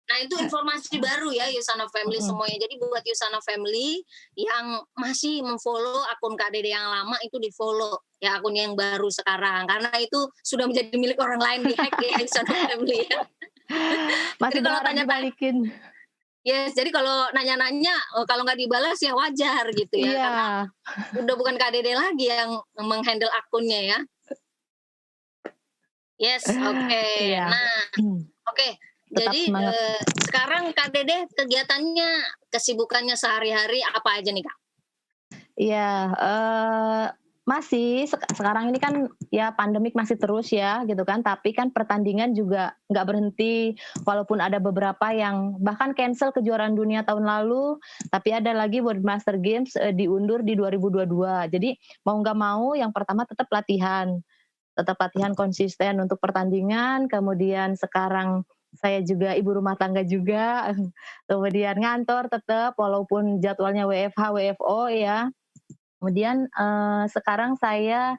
Nah, itu informasi baru ya Yusana Family Mhm. semuanya. Jadi buat Yusana Family yang masih mem-follow akun Kak Dede yang lama itu di-follow ya akunnya yang baru sekarang. Karena itu sudah menjadi milik orang lain, di-hack ya Yusana Family ya. Jadi Masih kalau berharap dibalikin. yes, jadi kalau nanya-nanya, kalau nggak dibalas ya wajar gitu ya, karena Iya. udah bukan Kak Dede lagi yang meng-handle akunnya ya. Yes, oke. Iya. Nah, oke. Tetap Jadi, semangat. sekarang Kak Dede kegiatannya, kesibukannya sehari-hari apa aja nih, Kak? Iya, masih sekarang ini kan ya pandemik masih terus ya gitu kan, tapi kan pertandingan juga nggak berhenti, walaupun ada beberapa yang bahkan cancel kejuaraan dunia tahun lalu, tapi ada lagi World Master Games, diundur di 2022. Jadi mau nggak mau yang pertama tetap latihan konsisten untuk pertandingan, kemudian sekarang saya juga ibu rumah tangga juga, kemudian ngantor tetap walaupun jadwalnya WFH, WFO ya. Kemudian, sekarang saya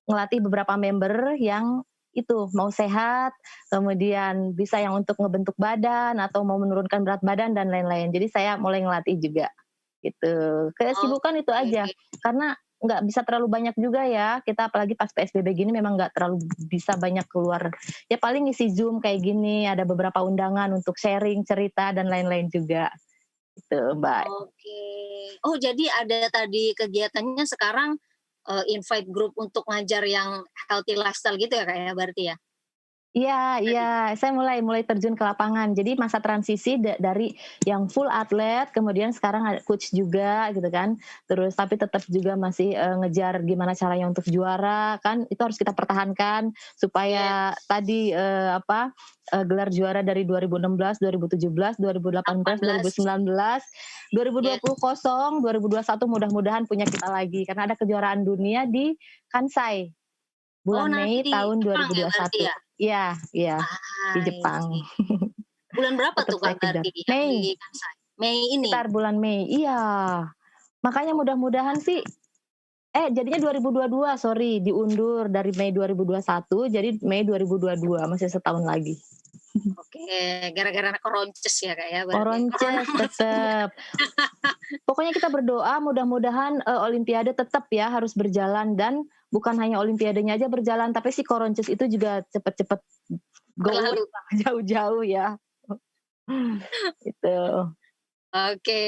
ngelatih beberapa member yang itu, mau sehat, kemudian bisa yang untuk ngebentuk badan atau mau menurunkan berat badan dan lain-lain. Jadi saya mulai ngelatih juga, gitu. Kesibukan itu aja, Oke. karena nggak bisa terlalu banyak juga ya, kita apalagi pas PSBB gini memang nggak terlalu bisa banyak keluar. Ya paling ngisi Zoom kayak gini, ada beberapa undangan untuk sharing cerita dan lain-lain juga, gitu Mbak. Oke. Oh, jadi ada tadi kegiatannya sekarang, invite grup untuk ngajar yang healthy lifestyle gitu ya, Kak, ya, berarti ya? Iya Tadi? iya, saya mulai terjun ke lapangan. Jadi masa transisi dari yang full atlet, kemudian sekarang ada coach juga gitu kan. Terus tapi tetap juga masih, ngejar gimana caranya untuk juara, kan itu harus kita pertahankan supaya Yes. tadi, gelar juara dari 2016, 2017, 2018, 18. 2019, Yes. 2020 kosong, 2021 mudah-mudahan punya kita lagi karena ada kejuaraan dunia di Kansai. Oh, Bulan nanti Mei di tahun Jepang ya berarti 2021. ya? Iya iya, di I Jepang. see. Bulan berapa Tetap tuh, saya Kak, kejar. berarti yang Mei, di Kansai? Mei ini? sekitar bulan Mei. Iya, makanya mudah-mudahan sih jadinya 2022, sorry, diundur dari Mei 2021 jadi Mei 2022, masih setahun lagi. Oke, gara-gara keronces ya, Kak, ya berarti? Corona Koronces maksudnya. tetep. Pokoknya kita berdoa mudah-mudahan, olimpiade tetap ya harus berjalan dan bukan hanya olimpiadenya aja berjalan, tapi si koronces itu juga cepet-cepet go away Berlalu. lah, jauh-jauh ya. Gitu. Oke,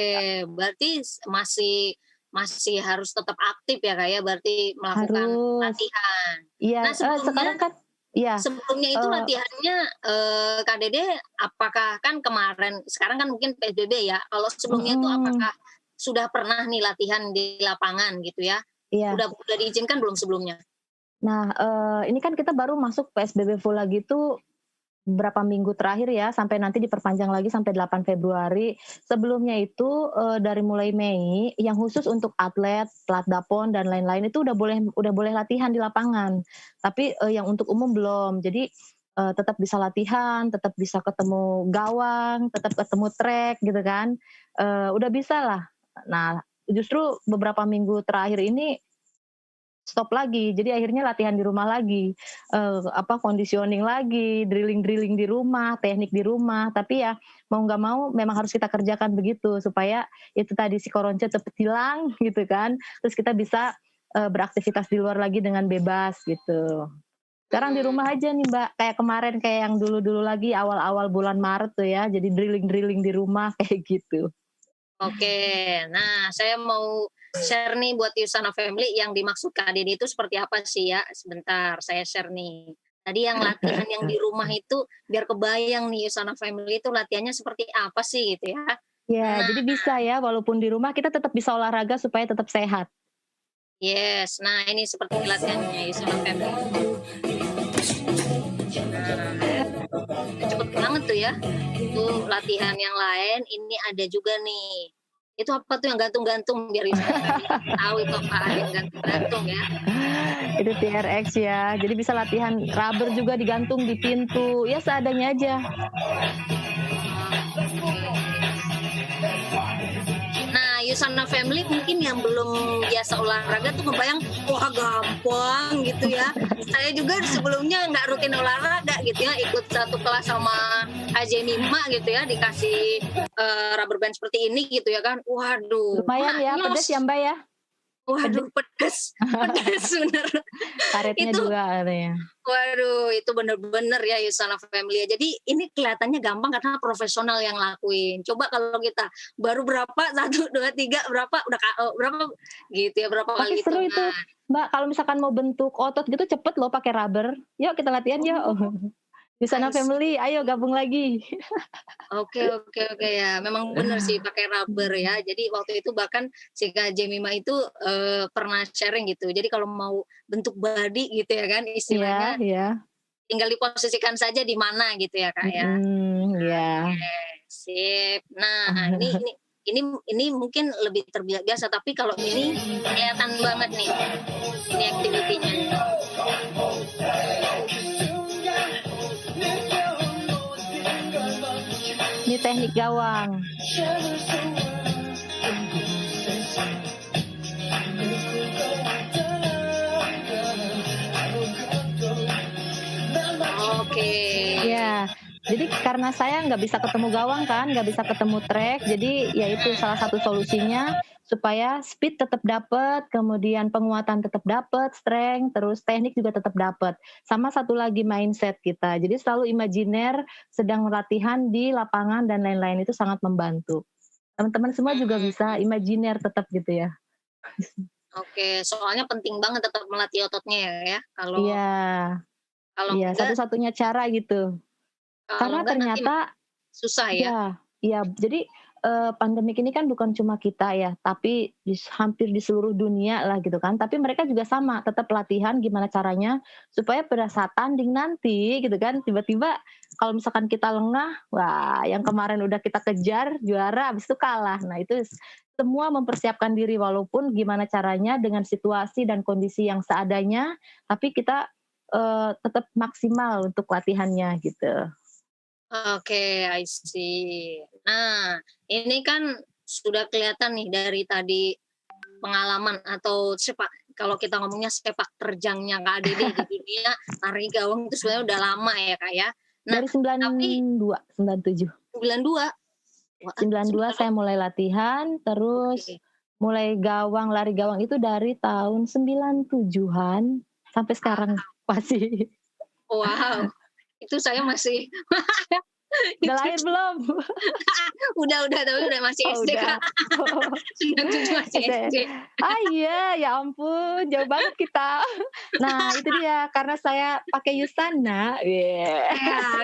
berarti masih masih harus tetap aktif ya, Kak, ya, berarti melakukan Harus. latihan. Iya, Nah, sebelumnya sekarang kan iya, sebelumnya itu eee, latihannya, Kak Dede apakah kan kemarin sekarang kan mungkin PSBB ya, kalau sebelumnya itu mhm, apakah sudah pernah nih latihan di lapangan gitu ya? iya. Udah diizinkan belum sebelumnya? Nah, ini kan kita baru masuk PSBB full lagi tuh berapa minggu terakhir ya, sampai nanti diperpanjang lagi sampai 8 Februari. Sebelumnya itu, dari mulai Mei, yang khusus untuk atlet, pelatdapon dan lain-lain itu udah boleh latihan di lapangan. Tapi, yang untuk umum belum. Jadi, tetap bisa latihan, tetap bisa ketemu gawang, tetap ketemu trek gitu kan, udah bisalah. Nah, justru beberapa minggu terakhir ini stop lagi, jadi akhirnya latihan di rumah lagi, conditioning lagi, drilling-drilling di rumah, teknik di rumah, tapi ya mau nggak mau memang harus kita kerjakan begitu supaya itu tadi si koronce cepet hilang gitu kan, terus kita bisa, beraktivitas di luar lagi dengan bebas gitu. Sekarang di Mmm. rumah aja nih Mbak, kayak kemarin kayak yang dulu-dulu lagi awal-awal bulan Maret tuh ya, jadi drilling-drilling di rumah kayak gitu. Oke. Nah, saya mau share nih buat Yusana Family yang dimaksud Kak Dede itu seperti apa sih ya, sebentar saya share nih. Tadi yang latihan yang di rumah itu biar kebayang nih Yusana Family itu latihannya seperti apa sih gitu ya. Ya, Nah, jadi bisa ya walaupun di rumah kita tetap bisa olahraga supaya tetap sehat. yes, nah ini seperti latihannya Yusana Family. Nah, cepet banget tuh ya. Itu latihan yang lain, ini ada juga nih. Itu apa tuh yang gantung-gantung biar Yusana Family tahu itu apaan yang gantung-gantung ya. Itu TRX ya, jadi bisa latihan rubber juga digantung di pintu, ya seadanya aja. Oke. Nah, Yusana Family mungkin yang belum biasa olahraga tuh ngebayang, wah gampang gitu ya, bisa saya juga sebelumnya nggak rutin olahraga gitu ya, ikut satu kelas sama Mima gitu ya, dikasih rubber band seperti ini gitu ya kan. Waduh, Lumayan ya, pedes ya Mbak ya? Waduh, pedes, pedes bener. Karetnya Itu, 2 katanya. waduh, itu bener-bener ya Yusana Family ya. Jadi ini kelihatannya gampang karena profesional yang lakuin. Coba kalau kita baru berapa, 1, 2, 3, berapa, udah berapa gitu ya, berapa Tapi kali seru itu, hitungan. Mbak, kalau misalkan mau bentuk otot gitu cepet loh pakai rubber. Yuk kita latihan yuk. Oh, Yusana I see. Family, ayo gabung lagi. Oke, ya. Memang benar sih pakai rubber ya. Jadi waktu itu bahkan si Kak Jemima itu pernah sharing gitu. Jadi kalau mau bentuk body gitu ya kan Iya, istilahnya iya. tinggal diposisikan saja di mana gitu ya Kak ya. Iya. Oke, sip. Nah, ini mungkin lebih terbiasa tapi kalau ini kelihatan banget nih. Ini activity-nya. Ini teknik gawang. Oke. Ya, jadi karena saya nggak bisa ketemu gawang kan, nggak bisa ketemu track, jadi ya itu salah satu solusinya supaya speed tetap dapat, kemudian penguatan tetap dapat, strength, terus teknik juga tetap dapat. Sama satu lagi mindset kita. Jadi selalu imajiner sedang latihan di lapangan dan lain-lain itu sangat membantu. Teman-teman semua juga bisa imajiner tetap gitu ya. Oke, soalnya penting banget tetap melatih ototnya ya. Iya, Kalau iya enggak satu-satunya cara gitu. kalau Karena enggak nanti ternyata susah ya. iya, iya. Jadi, pandemik ini kan bukan cuma kita ya, tapi hampir di seluruh dunia lah gitu kan. Tapi mereka juga sama, tetap latihan gimana caranya supaya pada saat tanding nanti gitu kan, tiba-tiba kalau misalkan kita lengah, wah yang kemarin udah kita kejar juara, habis itu kalah. Nah itu semua mempersiapkan diri walaupun gimana caranya dengan situasi dan kondisi yang seadanya, tapi kita, tetap maksimal untuk latihannya gitu. Oke, I see. Nah, ini kan sudah kelihatan nih dari tadi pengalaman atau kalau kita ngomongnya sepak terjangnya Kak Dede di dunia tari gawang itu sebenarnya udah lama ya Kak ya. Nah, Dari tapi 92, 97. 92. Wah, 92 saya 92. mulai latihan, terus Oke. mulai gawang, lari gawang itu dari tahun 97-an sampai sekarang masih. Wow, itu saya masih Udah itu lahir belum? udah, tapi udah masih Oh SD udah. Kak. 97 masih SD. SD. Ah iya, ya ampun, jauh banget kita. Nah itu dia, karena saya pakai Yusana, Ya,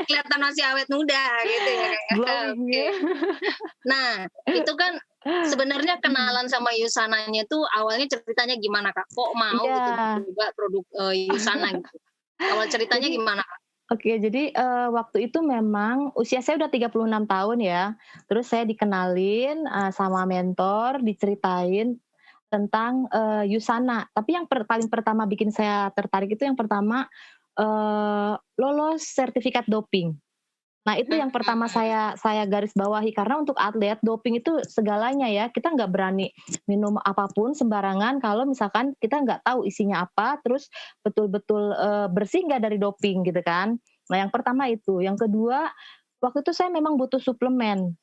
kelihatan masih awet muda gitu ya Kak ya. glowing Oke. ya. Nah, itu kan sebenarnya kenalan sama Yusananya tuh awalnya ceritanya gimana Kak? Kok mau Iya. gitu coba produk, Yusana gitu? Awal ceritanya Jadi gimana Kak? Oke, jadi, waktu itu memang usia saya udah 36 tahun ya, terus saya dikenalin, sama mentor, diceritain tentang, Yusana. Tapi yang paling pertama bikin saya tertarik itu yang pertama, lolos sertifikat doping. Nah itu yang pertama saya garis bawahi, karena untuk atlet doping itu segalanya ya, kita nggak berani minum apapun sembarangan kalau misalkan kita nggak tahu isinya apa, terus betul-betul, bersih nggak dari doping gitu kan. Nah yang pertama itu, yang kedua, waktu itu saya memang butuh suplemen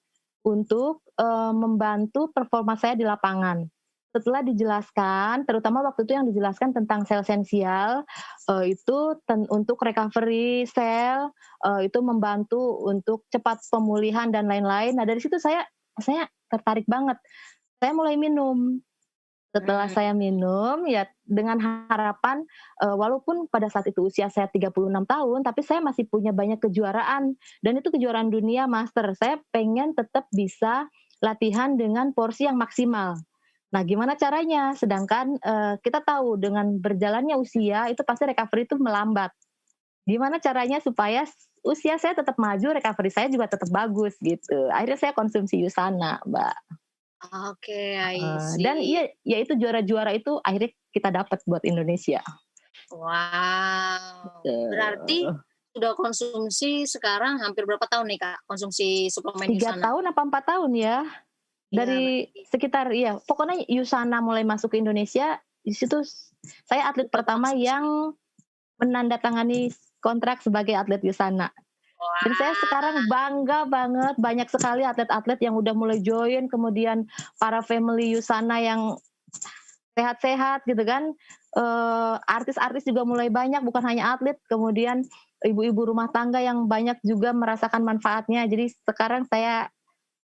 untuk, membantu performa saya di lapangan. Setelah dijelaskan, terutama waktu itu yang dijelaskan tentang sel esensial, itu untuk recovery sel, itu membantu untuk cepat pemulihan dan lain-lain. Nah dari situ saya tertarik banget, saya mulai minum. Setelah saya minum, ya dengan harapan, walaupun pada saat itu usia saya 36 tahun, tapi saya masih punya banyak kejuaraan, dan itu kejuaraan dunia master. Saya pengen tetap bisa latihan dengan porsi yang maksimal. Nah gimana caranya? Sedangkan, kita tahu dengan berjalannya usia, itu pasti recovery itu melambat. Gimana caranya supaya usia saya tetap maju, recovery saya juga tetap bagus gitu. Akhirnya saya konsumsi Yusana, Mbak. Oke, I Dan see. iya, ya itu juara-juara itu akhirnya kita dapat buat Indonesia. Wow, berarti Gitu. sudah konsumsi sekarang hampir berapa tahun nih Kak, konsumsi suplemen 3 Yusana? tahun apa 4 tahun ya? Iya, Dari berarti sekitar iya, pokoknya Yusana mulai masuk ke Indonesia, di situ saya atlet udah pertama konsumsi. yang menandatangani kontrak sebagai atlet Yusana. Dan saya sekarang Wah. bangga banget, banyak sekali atlet-atlet yang udah mulai join, kemudian para family Yusana yang sehat-sehat gitu kan. Artis-artis juga mulai banyak, bukan hanya atlet, kemudian ibu-ibu rumah tangga yang banyak juga merasakan manfaatnya. Jadi sekarang saya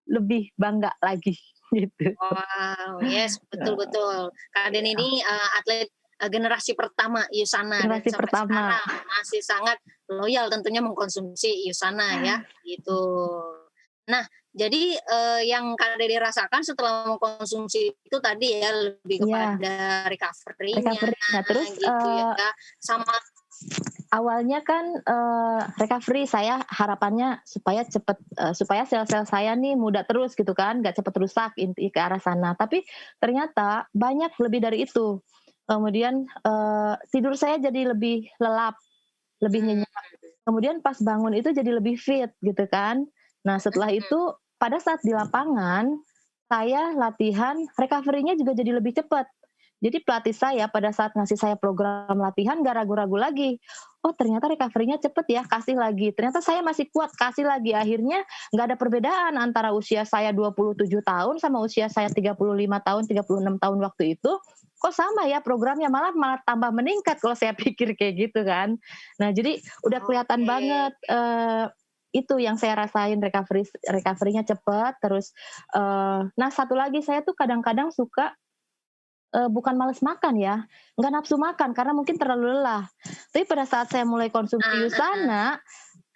lebih bangga lagi gitu. Wow, yes, betul betul. Kak Den ini, atlet, generasi pertama Yusana dan Generasi sampai pertama. sekarang masih sangat loyal tentunya mengkonsumsi Yusana ya, gitu. Nah, jadi, yang Kak Dede rasakan setelah mengkonsumsi itu tadi ya, lebih Iya, kepada recovery-nya recovery. Nah terus, gitu ya, sama awalnya kan, recovery saya harapannya supaya cepet, supaya sel-sel saya nih muda terus gitu kan, nggak cepet rusak, inti ke arah sana. Tapi ternyata banyak lebih dari itu. Kemudian, tidur saya jadi lebih lelap, lebih mmm, nyenyak. Kemudian pas bangun itu jadi lebih fit gitu kan. Nah setelah mhm, itu pada saat di lapangan, saya latihan recovery-nya juga jadi lebih cepat. Jadi pelatih saya pada saat ngasih saya program latihan nggak ragu-ragu lagi. Oh ternyata recovery-nya cepet ya, kasih lagi. Ternyata saya masih kuat, kasih lagi. Akhirnya nggak ada perbedaan antara usia saya 27 tahun sama usia saya 35 tahun, 36 tahun waktu itu. Kok sama ya programnya, malah malah tambah meningkat kalau saya pikir kayak gitu kan. Nah jadi udah kelihatan oke, banget, itu yang saya rasain recovery-nya cepet, terus, nah satu lagi saya tuh kadang-kadang suka, bukan males makan ya, nggak nafsu makan karena mungkin terlalu lelah. Tapi pada saat saya mulai konsumsi heeh heeh Yusana,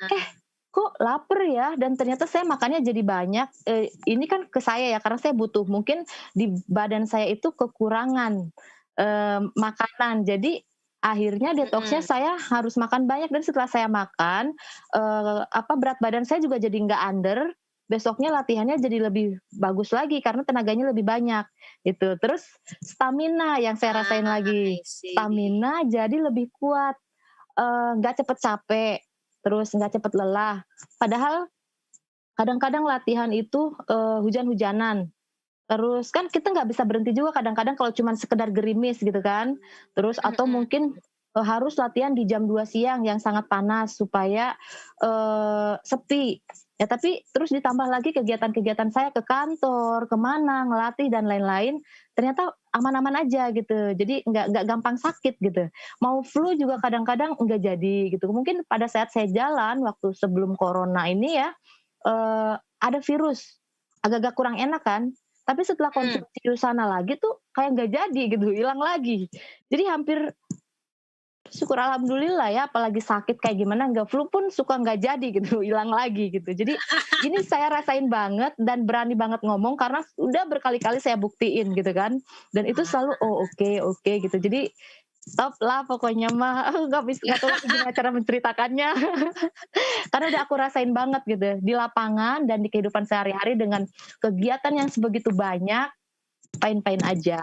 eh heeh, kok lapar ya, dan ternyata saya makannya jadi banyak, ini kan ke saya ya karena saya butuh, mungkin di badan saya itu kekurangan, makanan. Jadi akhirnya detox-nya mhm, saya harus makan banyak, dan setelah saya makan, berat badan saya juga jadi nggak under, besoknya latihannya jadi lebih bagus lagi karena tenaganya lebih banyak, gitu. Terus stamina yang saya rasain lagi, I see, stamina jadi lebih kuat, nggak cepet capek, terus nggak cepet lelah. Padahal kadang-kadang latihan itu, hujan-hujanan, terus kan kita nggak bisa berhenti juga kadang-kadang kalau cuman sekedar gerimis gitu kan. Terus mhm atau mhm, mungkin, harus latihan di jam 2 siang yang sangat panas supaya, sepi. Ya tapi terus ditambah lagi kegiatan-kegiatan saya ke kantor, ke mana, ngelatih dan lain-lain, ternyata aman-aman aja gitu. Jadi nggak gampang sakit gitu. Mau flu juga kadang-kadang nggak jadi gitu. Mungkin pada saat saya jalan waktu sebelum corona ini ya, ada virus, agak-agak kurang enak kan, tapi setelah mmm. konsumsi Yusana lagi tuh kayak nggak jadi gitu, hilang lagi. Jadi hampir syukur alhamdulillah ya, apalagi sakit kayak gimana, nggak flu pun suka nggak jadi gitu, hilang lagi gitu. Jadi ini saya rasain banget dan berani banget ngomong karena udah berkali-kali saya buktiin gitu kan, dan itu selalu, "Oh oke oke," gitu. Jadi top lah pokoknya mah, nggak tahu lagi gimana cara menceritakannya. Karena udah aku rasain banget gitu, di lapangan dan di kehidupan sehari-hari dengan kegiatan yang sebegitu banyak, fine-fine aja,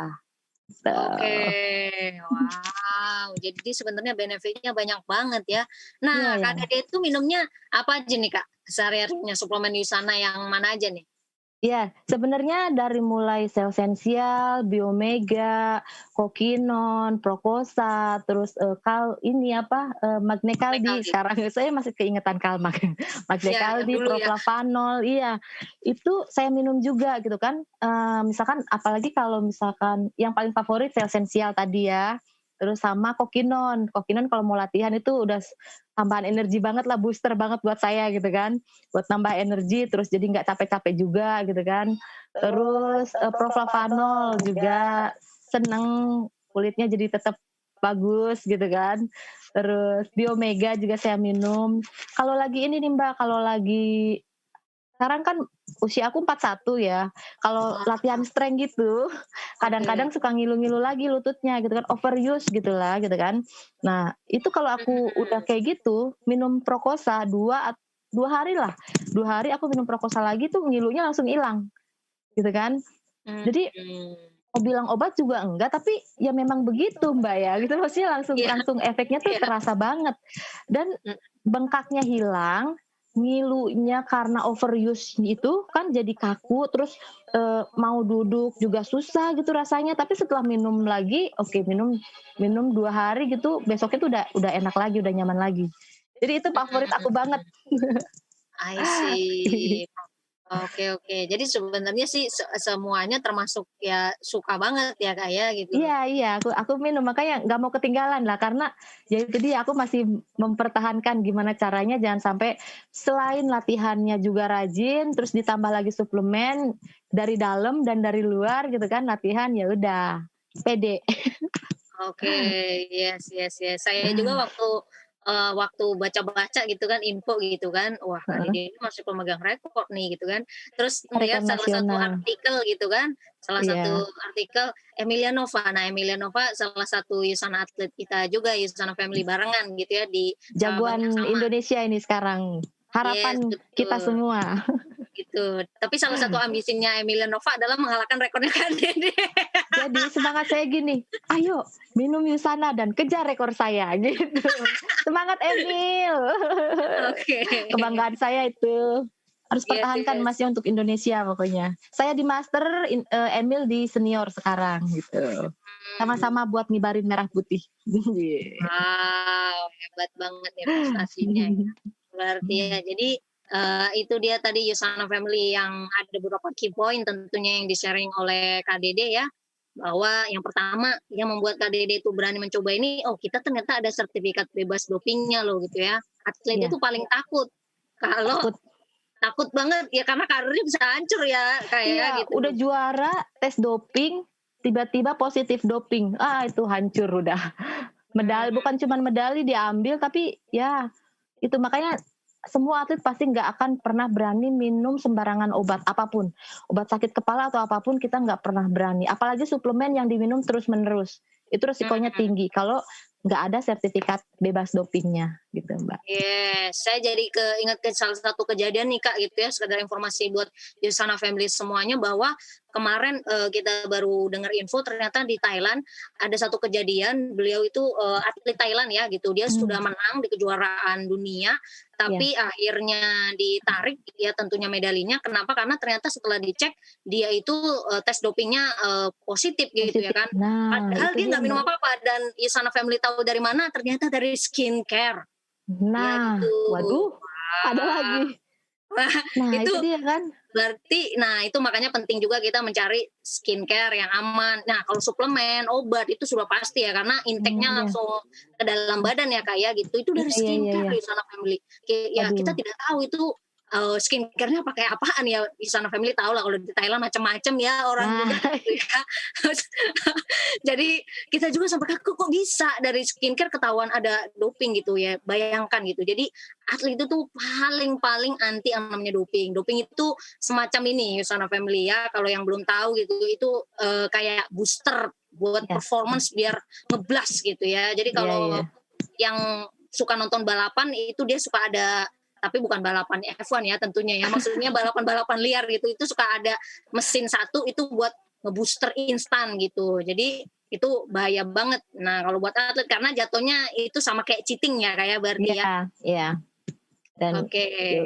gitu. Oke, wow, jadi sebenarnya benefitnya banyak banget ya. Iya Nah, ya. Kak Dede itu minumnya apa aja nih, Kak? Sehari-harinya suplemen Yusana yang mana aja nih? Iya, sebenarnya dari mulai Celsensial, Biomega, Kokinon, Prokosa, terus, Magne Magne Kaldi, Kaldi? sekarang saya masih keingetan Kalmak. Magne Iya, yang Kaldi, dulu ya? Proflavanol, iya. Itu saya minum juga gitu kan, misalkan apalagi kalau misalkan yang paling favorit Celsensial tadi ya, terus sama Kokinon. Kokinon kalau mau latihan itu udah tambahan energi banget lah, booster banget buat saya gitu kan. Buat nambah energi, terus jadi nggak capek-capek juga gitu kan. Terus, Proflavanol juga seneng, kulitnya jadi tetap bagus gitu kan. Terus Biomega juga saya minum. Kalau lagi ini nih Mbak, kalau lagi sekarang kan usia aku 41 ya, kalau Oh, latihan strength gitu, oke. kadang-kadang suka ngilu-ngilu lagi lututnya gitu kan, overuse gitulah gitu kan. Nah, itu kalau aku udah Mhm, kayak gitu, minum Prokosa 2 hari lah, 2 hari aku minum Prokosa lagi tuh ngilunya langsung hilang, gitu kan. Jadi mhm. mau bilang obat juga enggak, tapi ya memang begitu Mbak ya, gitu maksudnya langsung Iya langsung efeknya tuh iya, terasa banget. Dan mhm, bengkaknya hilang, ngilunya karena overuse itu kan jadi kaku, terus mau duduk juga susah gitu rasanya. Tapi setelah minum lagi, oke, minum minum 2 hari gitu, besoknya tuh udah enak lagi, udah nyaman lagi. Jadi itu favorit aku banget. Mhm, I see. Oke oke. Jadi sebenarnya sih semuanya termasuk ya suka banget ya, Kak, ya gitu. Iya iya, aku minum, makanya nggak mau ketinggalan lah, karena ya itu dia, aku masih mempertahankan gimana caranya jangan sampai selain latihannya juga rajin, terus ditambah lagi suplemen dari dalam dan dari luar gitu kan, latihan ya udah pede. Oke, yes yes yes. Saya juga waktu baca-baca gitu kan, info gitu kan, wah Kak Heeh, Dede ini masih pemegang rekor nih gitu kan. Terus rekor ngelihat salah satu nasional. artikel gitu kan, salah satu Iya, artikel Emilia Nova. Nah, Emilia Nova salah satu Yusana atlet kita juga, Yusana Family barengan gitu ya di cabang yang jagoan sama. Indonesia ini sekarang. Yes, Harapan kita betul. semua. Gitu. Tapi salah satu ambisinya Emilia Nova adalah mengalahkan rekornya Kak Dede. Jadi semangat saya gini, "Ayo minum Yusana dan kejar rekor saya," gitu. "Semangat Emil." Oke. Kebanggaan saya itu. Harus Yes pertahankan yes. emasnya untuk Indonesia pokoknya. Saya di master, Emil di senior sekarang gitu. Mmm. Sama-sama buat ngibarin merah putih. Wow, hebat banget ya prestasinya ya. Berarti ya, jadi, itu dia tadi Yusana Family yang ada beberapa key point tentunya yang di-sharing oleh Kak Dede ya, bahwa yang pertama yang membuat Kak Dede itu berani mencoba ini, oh kita ternyata ada sertifikat bebas dopingnya loh gitu ya. Atlet itu Iya, paling takut kalau takut. takut banget ya karena karirnya bisa hancur ya, Kak, ya Iya, gitu. udah juara tes doping, tiba-tiba positif doping. Ah, itu hancur udah. Medali, Mhm. bukan cuman medali diambil, tapi ya itu makanya semua atlet pasti nggak akan pernah berani minum sembarangan obat apapun. Obat sakit kepala atau apapun kita nggak pernah berani. Apalagi suplemen yang diminum terus-menerus. Itu resikonya Mhm. tinggi kalau nggak ada sertifikat bebas dopingnya gitu, Mbak. Yes, saya jadi keinget ke salah satu kejadian nih Kak gitu ya, sekedar informasi buat Yusana Family semuanya bahwa kemarin, kita baru dengar info ternyata di Thailand ada satu kejadian beliau itu, atlet Thailand ya gitu, dia Mmm, sudah menang di kejuaraan dunia, iya, tapi akhirnya ditarik ya tentunya medalinya, kenapa? Karena ternyata setelah dicek dia itu, tes dopingnya, positif gitu ya positif. kan. Nah, Padahal itu dia dia, nggak minum Mbak. apa-apa dan Yusana Family tahu dari mana, ternyata dari skincare. Ya Nah, gitu. waduh, ada Wah, lagi. wah Nah, itu itu dia kan. berarti nah itu makanya penting juga kita mencari skincare yang aman. Nah kalau suplemen, obat itu sudah pasti ya karena intake-nya Iya. langsung ke dalam badan ya Kak ya gitu, itu dari Iya iya iya skincare iya. di Sana Family. Ya kita Waduh. tidak tahu itu, skincare-nya pakai apaan ya, di Sana Family tahu lah kalau di Thailand macam-macam ya orang Nah, juga gitu ya. Jadi kita juga sampai kaget kok bisa dari skincare ketahuan ada doping gitu ya, bayangkan gitu. Jadi atlet itu tuh paling-paling anti yang namanya doping. Doping itu semacam ini Yusana Family ya, kalau yang belum tahu gitu, itu kayak booster buat iya performance biar ngeblas gitu ya. Jadi iya iya. kalau yang suka nonton balapan itu dia suka ada tapi bukan balapan F1 ya tentunya ya, maksudnya balapan-balapan liar gitu, itu suka ada mesin satu itu buat ngebooster instan gitu. Jadi itu bahaya banget. Nah, kalau buat atlet karena jatuhnya itu sama kayak cheating ya kayak berarti ya. Iya iya. Dan Oke. yu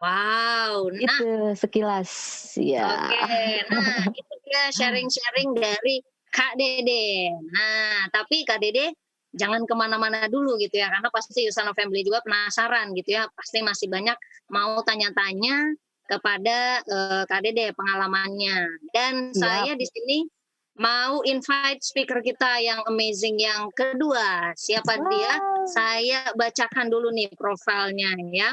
Wow. Nah, itu sekilas, ya. oke. Nah, itu dia sharing-sharing dari Kak Dede. Nah, tapi Kak Dede jangan kemana-mana dulu gitu ya, karena pasti Yusana Family juga penasaran gitu ya. Pasti masih banyak mau tanya-tanya kepada Kak Dede pengalamannya. Dan Siap. saya di sini mau invite speaker kita yang amazing yang kedua. Siapa dia? Wah, Saya bacakan dulu nih profilnya ya.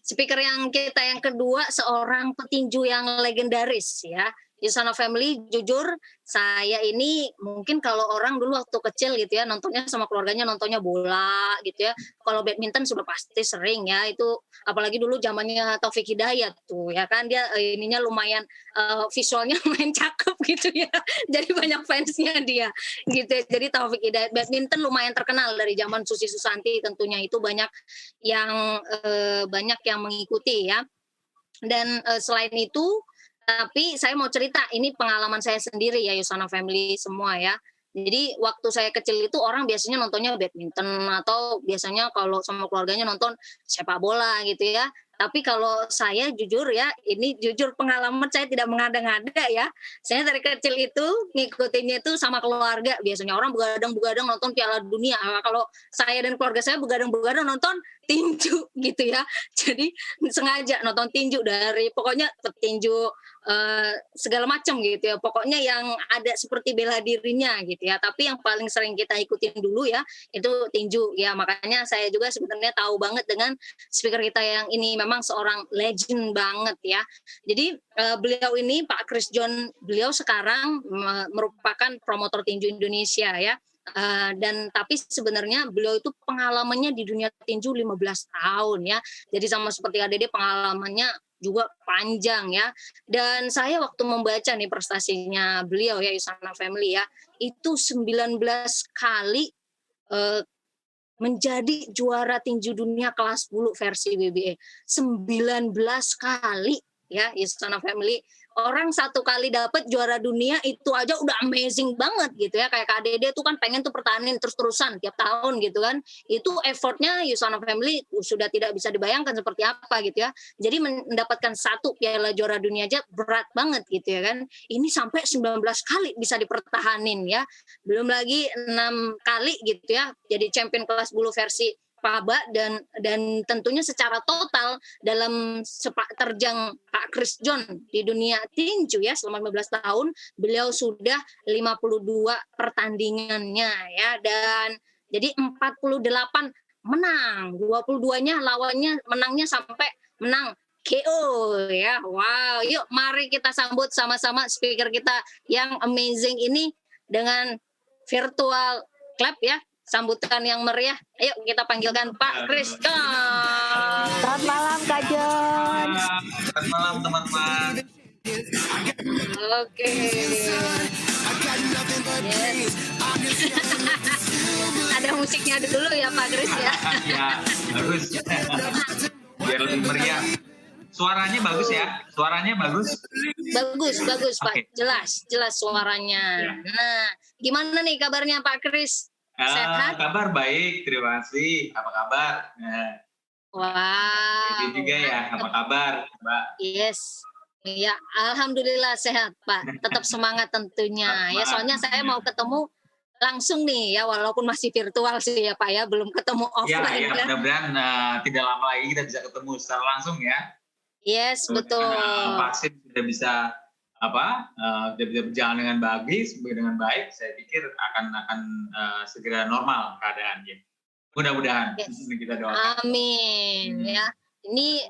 Speaker yang kita yang kedua seorang petinju yang legendaris ya. Yusana Family jujur saya ini mungkin kalau orang dulu waktu kecil gitu ya nontonnya sama keluarganya nontonnya bola gitu ya. Kalau badminton sudah pasti sering ya itu apalagi dulu zamannya Taufik Hidayat tuh ya kan dia ininya lumayan visualnya lumayan cakep gitu ya. Jadi banyak fansnya dia gitu. Ya. Jadi Taufik Hidayat badminton lumayan terkenal dari zaman Susi Susanti tentunya itu banyak yang mengikuti ya. Dan selain itu, tapi saya mau cerita ini pengalaman saya sendiri ya Yusana Family semua ya. Jadi waktu saya kecil itu orang biasanya nontonnya badminton atau biasanya kalau sama keluarganya nonton sepak bola gitu ya. Tapi kalau saya jujur ya, ini jujur pengalaman saya tidak mengada-ngada ya. Saya dari kecil itu ngikutinnya itu sama keluarga. Biasanya orang begadang-begadang nonton Piala Dunia. Kalau saya dan keluarga saya begadang-begadang nonton tinju gitu ya. Jadi sengaja nonton tinju dari pokoknya petinju segala macam gitu ya. Pokoknya yang ada seperti bela dirinya gitu ya. Tapi yang paling sering kita ikutin dulu ya itu tinju ya. Makanya saya juga sebenarnya tahu banget dengan speaker kita yang ini memang seorang legend banget ya. Jadi beliau ini Pak Chris John, beliau sekarang merupakan promotor tinju Indonesia ya. Dan tapi sebenarnya beliau itu pengalamannya di dunia tinju 15 tahun ya. Jadi sama seperti ADD pengalamannya juga panjang ya. Dan saya waktu membaca nih prestasinya beliau ya Yusana Family ya, itu 19 kali eh, menjadi juara tinju dunia kelas bulu versi WBA. 19 kali ya Istana Family. Orang satu kali dapat juara dunia itu aja udah amazing banget gitu ya. Kayak KDD tuh kan pengen tuh pertahanin terus-terusan tiap tahun gitu kan. Itu effortnya Istana Family sudah tidak bisa dibayangkan seperti apa gitu ya. Jadi mendapatkan satu piala juara dunia aja berat banget gitu ya kan. Ini sampai 19 kali bisa dipertahanin ya. Belum lagi 6 kali gitu ya jadi champion kelas bulu versi PABA dan tentunya secara total dalam sepak terjang Pak Chris John di dunia tinju ya selama 15 tahun beliau sudah 52 pertandingannya ya dan jadi 48 menang, 22-nya lawannya menangnya sampai menang KO ya. Wow, yuk mari kita sambut sama-sama speaker kita yang amazing ini dengan virtual clap ya. Sambutan yang meriah. Ayo kita panggilkan Pak Chris John. Selamat malam Kak John. Selamat malam teman-teman. Oke. Yes. Ada musiknya dulu ya Pak Chris ya. Ya, bagus. Biar lebih meriah. Suaranya bagus ya? Suaranya bagus? Bagus Pak. Oke. Jelas suaranya. Ya. Nah, gimana nih kabarnya Pak Chris? Sehat? Kabar baik, terima kasih. Apa kabar? Nah, Wow. ini juga ya, apa kabar, Mbak? Yes. Ya, alhamdulillah sehat, Pak. Tetap semangat tentunya. Ya, soalnya saya mau ketemu langsung nih ya, walaupun masih virtual sih ya, Pak ya, belum ketemu Ya, offline ya, ya. mudah-mudahan tidak lama lagi kita bisa ketemu secara langsung ya. Yes, betul. Vaksin sudah bisa sudah bisa berjalan dengan baik, saya pikir akan segera normal keadaannya. Mudah-mudahan. Yes. Ini kita doakan. Amin ya. Ini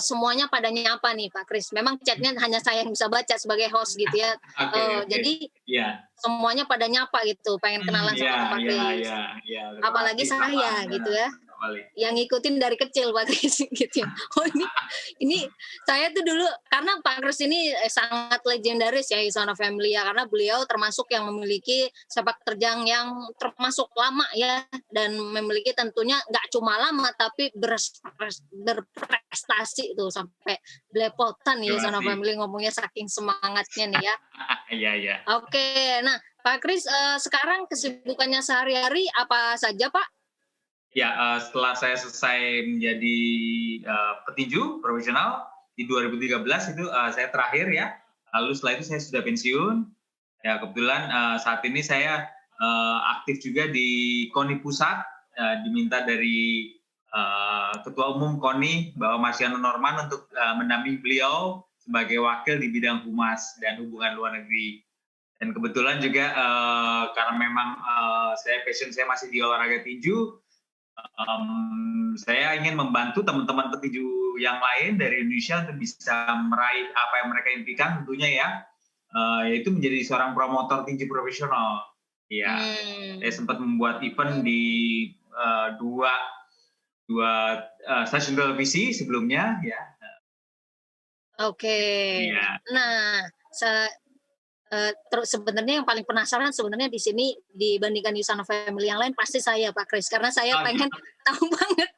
semuanya pada nyapa nih Pak Kris. Memang chatnya hanya saya yang bisa baca sebagai host gitu ya. Oke. Jadi Ya. semuanya pada nyapa gitu, pengen kenalan sama Pak Kris. Ya. Apalagi saya gitu ya. Yang ngikutin dari kecil Pak Kris gitu ya. Oh ini saya tuh dulu karena Pak Kris ini sangat legendaris ya Isona Family ya karena beliau termasuk yang memiliki sepak terjang yang termasuk lama ya dan memiliki tentunya nggak cuma lama tapi berprestasi tuh sampai belepotan ya Isona Family ngomongnya saking semangatnya nih ya. Iya. Oke, nah Pak Kris sekarang kesibukannya sehari-hari apa saja Pak? Ya, setelah saya selesai menjadi petinju profesional di 2013 itu saya terakhir ya. Lalu setelah itu saya sudah pensiun. Ya, kebetulan saat ini saya aktif juga di KONI Pusat, diminta dari Ketua Umum KONI Bapak Marsiano Norman untuk mendampingi beliau sebagai wakil di bidang humas dan hubungan luar negeri. Dan kebetulan juga karena memang passion saya masih di olahraga tinju, saya ingin membantu teman-teman petinju yang lain dari Indonesia untuk bisa meraih apa yang mereka impikan tentunya ya, yaitu menjadi seorang promotor tinju profesional. Ya, saya sempat membuat event di dua stasiun televisi sebelumnya ya. Oke. Ya. Nah, Terus sebenarnya yang paling penasaran sebenarnya di sini dibandingkan Yusana Family yang lain pasti saya Pak Kris, karena saya Oh, pengen gitu. tahu banget.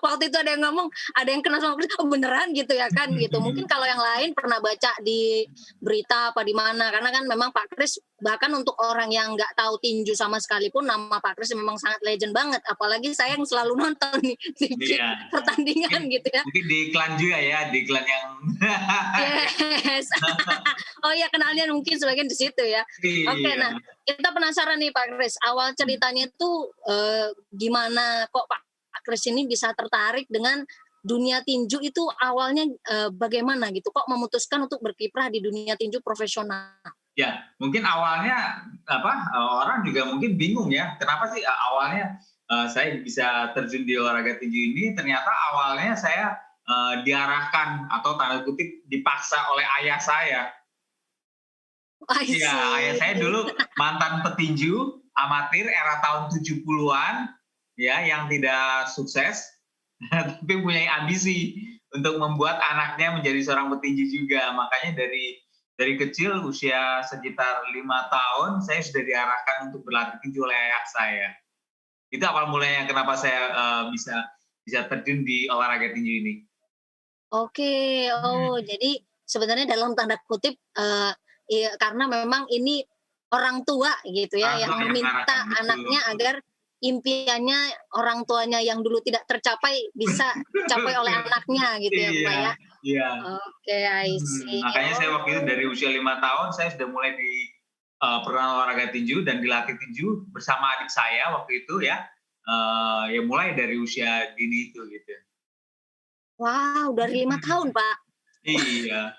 Waktu itu ada yang ngomong, ada yang kena sama Kris, "Oh beneran gitu ya kan?" Gitu. Mungkin kalau yang lain pernah baca di berita apa di mana, karena kan memang Pak Kris bahkan untuk orang yang nggak tahu tinju sama sekalipun nama Pak Kris memang sangat legend banget, apalagi saya yang selalu nonton nih di Iya. Mungkin pertandingan gitu ya. mungkin di iklan juga ya, di iklan yang Yes. Oh iya kenalnya mungkin sebagian di situ ya. Oke, iya. nah kita penasaran nih Pak Kris, awal ceritanya itu gimana kok Pak Kris ini bisa tertarik dengan dunia tinju itu awalnya bagaimana gitu? Kok memutuskan untuk berkiprah di dunia tinju profesional? Ya, mungkin awalnya orang juga mungkin bingung ya, kenapa sih awalnya saya bisa terjun di olahraga tinju ini? Ternyata awalnya saya diarahkan atau tanda kutip dipaksa oleh ayah saya. I Iya, ayah saya see. dulu mantan petinju amatir era tahun 70-an ya yang tidak sukses tapi punya ambisi untuk membuat anaknya menjadi seorang petinju juga. Makanya dari kecil usia sekitar 5 tahun saya sudah diarahkan untuk berlatih tinju oleh ayah saya. Itu awal mulanya kenapa saya bisa terjun di olahraga tinju ini. Oke, oh Hmm. jadi sebenarnya dalam tanda kutip ya karena memang ini orang tua gitu ya Orang yang tua yang meminta mengarahkan, betul. anaknya agar impiannya orang tuanya yang dulu tidak tercapai bisa dicapai oleh anaknya gitu ya Pak Iya, ya. iya. Oke, I see. Makanya saya waktu itu Oh, dari usia 5 tahun saya sudah mulai di perkenalan olahraga tinju dan dilatih tinju bersama adik saya waktu itu ya. Ya mulai dari usia dini itu gitu. wow, dari 5 tahun Pak. Iya.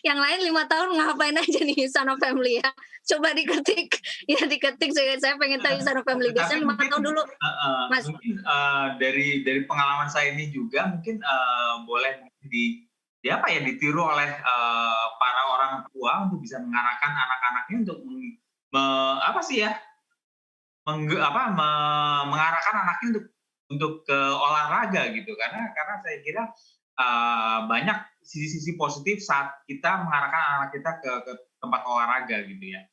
Yang lain 5 tahun ngapain aja nih Sana Family ya? Coba diketik, ya diketik saya pengen tahu Sana Family. Tapi Biasanya 5 tahun mungkin dulu, Mas. mungkin dari pengalaman saya ini juga mungkin boleh ya apa ya ditiru oleh para orang tua untuk bisa mengarahkan anak-anaknya untuk apa sih ya mengarahkan anaknya untuk ke olahraga gitu karena saya kira banyak sisi-sisi positif saat kita mengarahkan anak kita ke tempat olahraga gitu ya.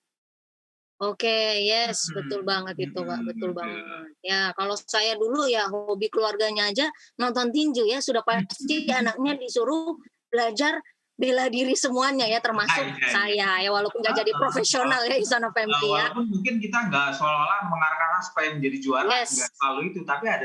Oke, yes, betul Mhm, banget itu, Kak, betul betul. banget. Ya, kalau saya dulu ya hobi keluarganya aja nonton tinju ya, sudah pasti anaknya disuruh belajar bela diri semuanya ya, termasuk Iya, iya. saya ya, walaupun nggak jadi Heeh, profesional ya Isana Family ya. walaupun mungkin kita nggak seolah-olah mengarahkan anak supaya menjadi juara, nggak Yes, selalu itu, tapi ada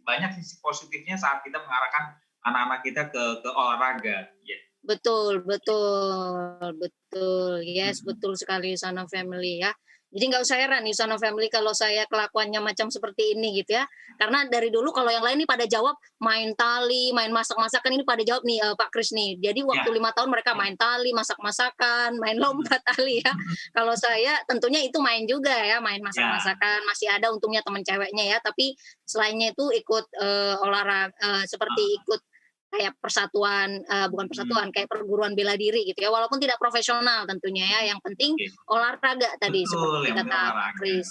banyak sisi positifnya saat kita mengarahkan anak-anak kita ke olahraga. Iya. betul betul betul, yes, Mhm. betul sekali Isana Family ya. Jadi nggak usah heran Isana Family kalau saya kelakuannya macam seperti ini gitu ya. Karena dari dulu kalau yang lain nih pada jawab main tali, main masak-masakan, ini pada jawab nih Pak Kris nih. Jadi waktu Ya. 5 tahun mereka main tali, masak-masakan, main Mhm. lompat tali ya. Kalau saya tentunya itu main juga ya, main Ya. masak-masakan. Masih ada untungnya teman ceweknya ya. Tapi selainnya itu ikut olahraga seperti ikut kayak persatuan, bukan Mhm. persatuan, kayak perguruan bela diri gitu ya, walaupun tidak profesional tentunya ya, yang penting Oke. olahraga tadi Betul, seperti yang penting kata Pak olahraga. Kris.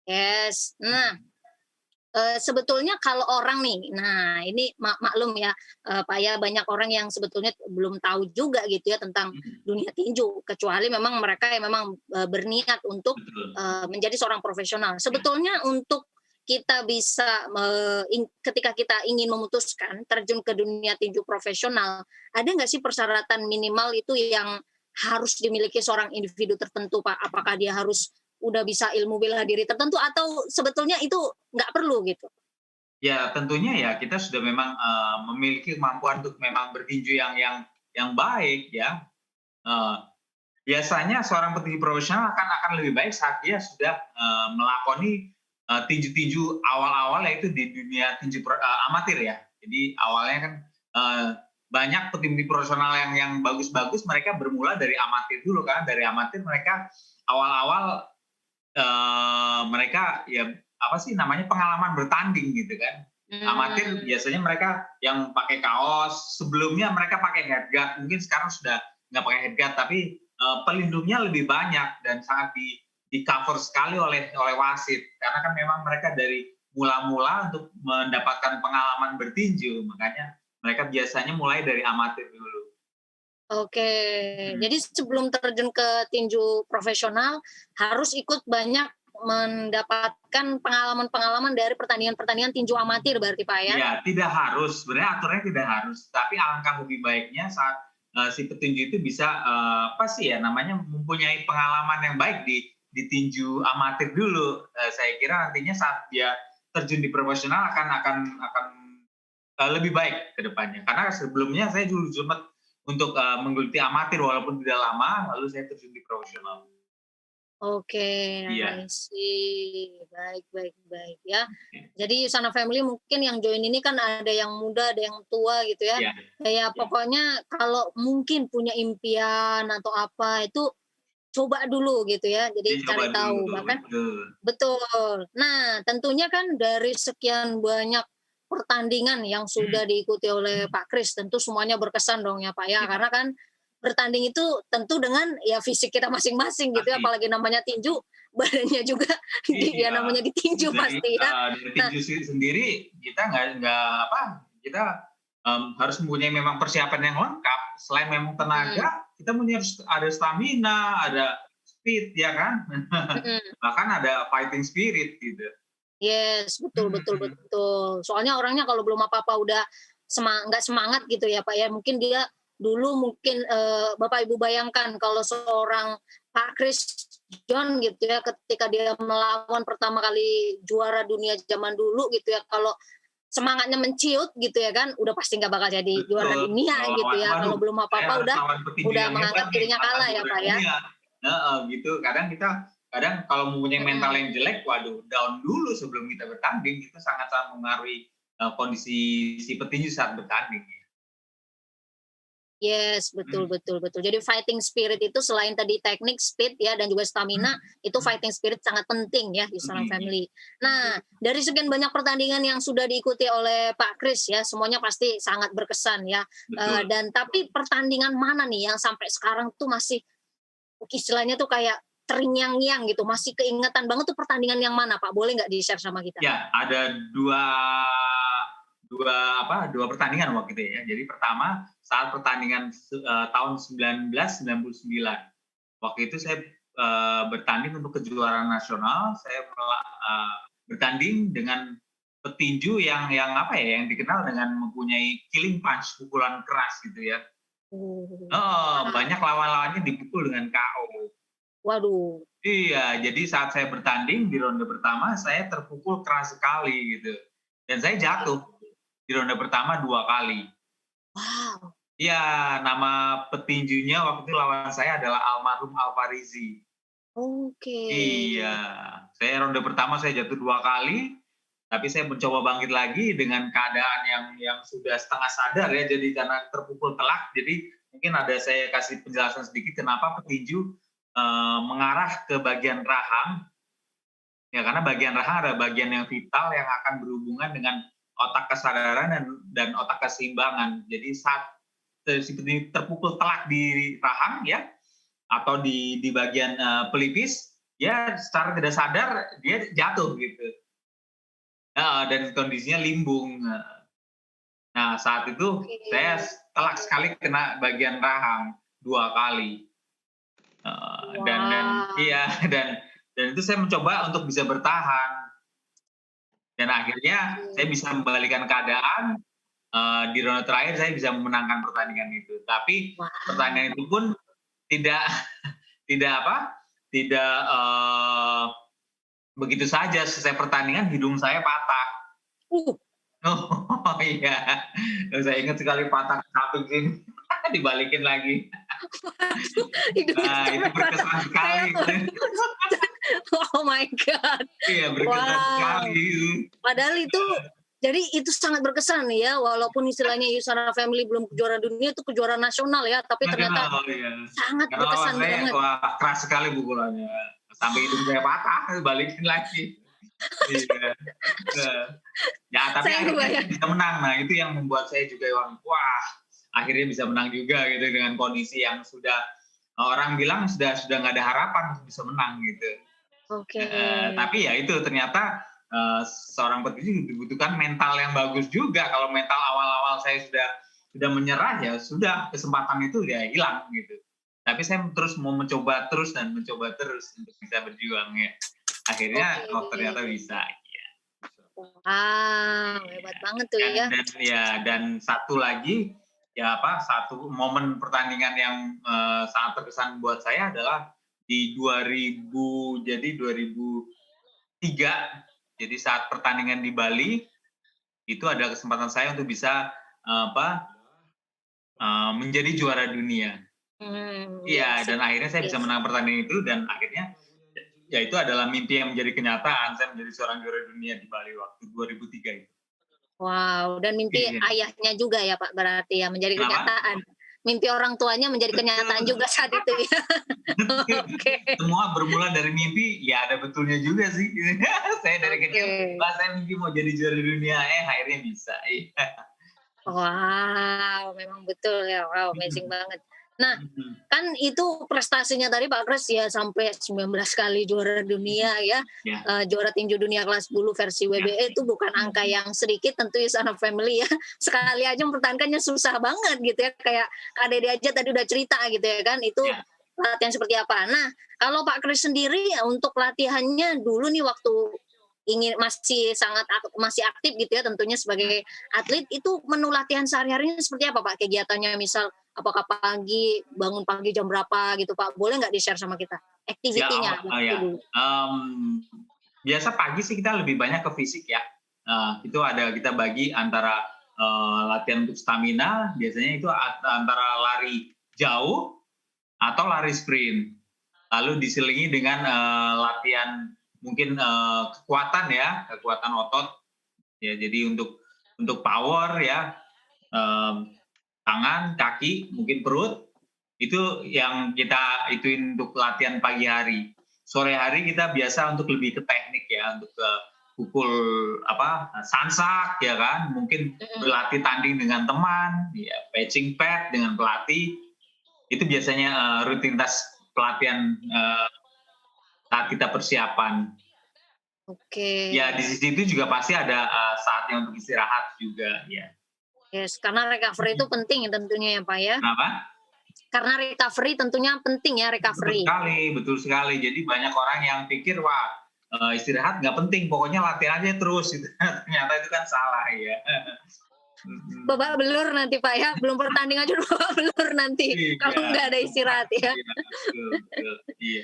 Yes. Nah, Mhm. sebetulnya kalau orang nih, nah ini maklum ya, Pak ya, banyak orang yang sebetulnya belum tahu juga gitu ya tentang Mhm. dunia tinju, kecuali memang mereka yang memang, berniat untuk, Betul. menjadi seorang profesional. Ya. Sebetulnya untuk kita bisa ketika kita ingin memutuskan terjun ke dunia tinju profesional, ada nggak sih persyaratan minimal itu yang harus dimiliki seorang individu tertentu, Pak? Apakah dia harus udah bisa ilmu bela diri tertentu atau sebetulnya itu nggak perlu gitu? Ya tentunya ya kita sudah memang memiliki kemampuan untuk memang bertinju yang baik ya. Eee, Biasanya seorang petinju profesional akan lebih baik saat dia sudah melakoni tinju-tinju awal-awal yaitu di dunia tinju amatir ya. Jadi awalnya kan eee, banyak petinju profesional yang bagus-bagus mereka bermula dari amatir dulu kan, dari amatir mereka awal-awal mereka ya apa sih namanya pengalaman bertanding gitu kan. Amatir Mmm, biasanya mereka yang pakai kaos, sebelumnya mereka pakai headguard, mungkin sekarang sudah nggak pakai headguard, tapi pelindungnya lebih banyak dan sangat di cover sekali oleh wasit karena kan memang mereka dari mula-mula untuk mendapatkan pengalaman bertinju, makanya mereka biasanya mulai dari amatir dulu. Oke, Mhm. jadi sebelum terjun ke tinju profesional harus ikut banyak mendapatkan pengalaman-pengalaman dari pertandingan-pertandingan tinju amatir berarti Pak ya? Iya, tidak harus, sebenarnya aturannya tidak harus, tapi alangkah lebih baiknya saat, si petinju itu bisa, apa sih ya namanya, mempunyai pengalaman yang baik di tinju amatir dulu. Saya kira nantinya saat dia terjun di profesional akan lebih baik ke depannya. Karena sebelumnya saya dulu sempat untuk, menggeluti amatir walaupun tidak lama, lalu saya terjun di profesional. Oke, I Iya, see. Baik baik baik ya. Jadi Sana Family mungkin yang join ini kan ada yang muda, ada yang tua gitu ya. iya, Kayak iya. pokoknya kalau mungkin punya impian atau apa itu coba dulu gitu ya. Jadi Dicoba cari tahu. dulu, Bahkan betul. betul. Nah, tentunya kan dari sekian banyak pertandingan yang Mhm, sudah diikuti oleh Pak Kris, tentu semuanya berkesan dong ya Pak ya, iya, karena kan bertanding itu tentu dengan ya fisik kita masing-masing gitu ya, pasti. apalagi namanya tinju, badannya juga ya Iya, namanya ditinju pasti ya. dari Nah, tinju sendiri kita nggak apa, kita, harus mempunyai memang persiapan yang lengkap. Selain memang mhm tenaga, kita punya ada stamina, ada speed ya kan? mhm. Bahkan ada fighting spirit gitu. Yes, betul betul Mhm, betul. Soalnya orangnya kalau belum apa-apa udah nggak semangat gitu ya, Pak, ya. Mungkin dia dulu mungkin, Bapak Ibu bayangkan kalau seorang Pak Kris John gitu ya, ketika dia melawan pertama kali juara dunia zaman dulu gitu ya, kalau semangatnya menciut gitu ya kan, udah pasti nggak bakal jadi juara betul. dunia Kalau gitu lawan ya. waduh, Kalau belum saya apa-apa harus lawan petinju udah yang hebat menganggap nih, dirinya mantan kalah ya, juara Pak, ya. dunia. Heeh, gitu. Kadang kalau mempunyai mental Mhm. yang jelek, waduh down dulu sebelum kita bertanding, itu sangat-sangat mempengaruhi, kondisi si petinju saat bertanding. Yes, betul Mhm, betul betul. Jadi fighting spirit itu selain tadi teknik, speed ya, dan juga stamina, mhm, itu mhm, fighting spirit sangat penting ya di Sanam penting, iya, Family. betul. Nah, dari sekian banyak pertandingan yang sudah diikuti oleh Pak Kris ya, semuanya pasti sangat berkesan ya. Betul. Dan tapi pertandingan mana nih yang sampai sekarang tuh masih istilahnya tuh kayak terngiang-ngiang gitu, masih keingetan banget tuh pertandingan yang mana Pak? Boleh nggak di-share sama kita? Ya, ada dua dua apa, 2 pertandingan waktu itu ya. Jadi pertama, saat pertandingan tahun 1999. Waktu itu saya, bertanding untuk kejuaraan nasional, saya bertanding dengan petinju yang apa ya, yang dikenal dengan mempunyai killing punch, pukulan keras gitu ya. Oh, Heeh, wow. banyak lawan-lawannya dipukul dengan KO. Waduh, Iya, jadi saat saya bertanding di ronde pertama, saya terpukul keras sekali gitu, dan saya jatuh di ronde pertama 2 kali. wow, Iya, nama petinjunya waktu itu lawan saya adalah almarhum Alfarizi. oke. Iya, saya ronde pertama saya jatuh 2 kali, tapi saya mencoba bangkit lagi dengan keadaan yang sudah setengah sadar ya, jadi karena terpukul telak, jadi mungkin ada saya kasih penjelasan sedikit kenapa petinju, mengarah ke bagian rahang. Ya, karena bagian rahang adalah bagian yang vital yang akan berhubungan dengan otak kesadaran dan otak keseimbangan. Jadi saat seperti terpukul telak di rahang ya, atau di bagian pelipis, ya secara tidak sadar dia jatuh gitu. Dan kondisinya limbung. Nah, saat itu Oke. saya telak sekali kena bagian rahang 2 kali. Dan Wah, iya dan itu saya mencoba untuk bisa bertahan. Dan akhirnya saya oke. bisa membalikan keadaan, di ronde terakhir saya bisa memenangkan pertandingan itu. Tapi Wah, pertandingan itu pun tidak tidak apa, tidak, begitu saja selesai pertandingan hidung saya patah. uh, Oh iya, saya ingat sekali patah satu sini, dibalikin lagi. waduh, hidungnya Nah, itu sampai patah. berkesan Saya sekali itu. oh my god. Iya, berkesan sekali Wow, itu. padahal itu jadi itu sangat berkesan nih ya, walaupun istilahnya Yusana Family belum juara dunia, itu kejuaraan nasional ya, tapi ternyata Nasional, iya. sangat Karena lawan berkesan saya, banget. wah keras sekali pukulannya. Sampai hidung saya patah, balikin lagi. Iya. Heeh. Ya, tapi Saya akhirnya saya kebayang. bisa menang. Nah, itu yang membuat saya juga wah, akhirnya bisa menang juga gitu dengan kondisi yang sudah orang bilang sudah nggak ada harapan untuk bisa menang gitu. Oke. Tapi ya itu ternyata seorang petinju dibutuhkan mental yang bagus juga. Kalau mental awal-awal saya sudah udah menyerah ya sudah, kesempatan itu udah hilang gitu. Tapi saya terus mau mencoba terus dan mencoba terus untuk bisa berjuang ya. Akhirnya ternyata bisa. Ya. Wow, hebat banget tuh ya. Dan satu lagi satu momen pertandingan yang sangat terkesan buat saya adalah di 2003. Jadi saat pertandingan di Bali itu ada kesempatan saya untuk bisa menjadi juara dunia. Iya, dan akhirnya saya bisa menang pertandingan itu dan akhirnya ya itu adalah mimpi yang menjadi kenyataan. Saya menjadi seorang juara dunia di Bali waktu 2003 itu. Wow, dan mimpi ayahnya juga ya Pak berarti ya menjadi kenyataan. Mimpi orang tuanya menjadi kenyataan juga saat itu ya. Semua bermula dari mimpi, ya ada betulnya juga sih. Saya dari kecil, saya mimpi mau jadi juara dunia, akhirnya bisa. Wow, memang betul ya. Wow, amazing banget. Nah, kan itu prestasinya tadi Pak Kris ya sampai 19 kali juara dunia ya. Juara tinju dunia kelas bulu versi WBE itu bukan angka yang sedikit tentu ya Son of Family ya. Sekali aja mempertahankannya susah banget gitu ya. Kayak Kak Dede aja tadi udah cerita gitu ya kan. Itu latihan seperti apa. Nah, kalau Pak Kris sendiri ya, untuk latihannya dulu nih waktu masih aktif gitu ya tentunya sebagai atlet, itu menu latihan sehari-harinya seperti apa Pak kegiatannya, misal apakah bangun pagi jam berapa gitu Pak, boleh nggak di-share sama kita aktivitinya? Biasa pagi sih kita lebih banyak ke fisik ya, kita bagi antara latihan untuk stamina, biasanya itu antara lari jauh atau lari sprint, lalu diselingi dengan latihan mungkin kekuatan otot ya, jadi untuk power ya, tangan, kaki, mungkin perut, itu yang kita ituin untuk latihan pagi hari. Sore hari kita biasa untuk lebih ke teknik ya, untuk ke pukul sansak ya kan, mungkin berlatih tanding dengan teman ya, patching pad dengan pelatih, itu biasanya rutinitas pelatihan saat kita persiapan. Ya di sisi itu juga pasti ada saatnya untuk istirahat juga ya. Yes, karena recovery itu penting tentunya ya Pak ya. Kenapa? Karena recovery tentunya penting ya, recovery. Betul sekali. Jadi banyak orang yang pikir istirahat nggak penting, pokoknya latihan aja terus. Ternyata itu kan salah ya. Babak belur nanti Pak ya, belum pertandingan aja babak belur nanti kalau nggak ada istirahat ya. Iya.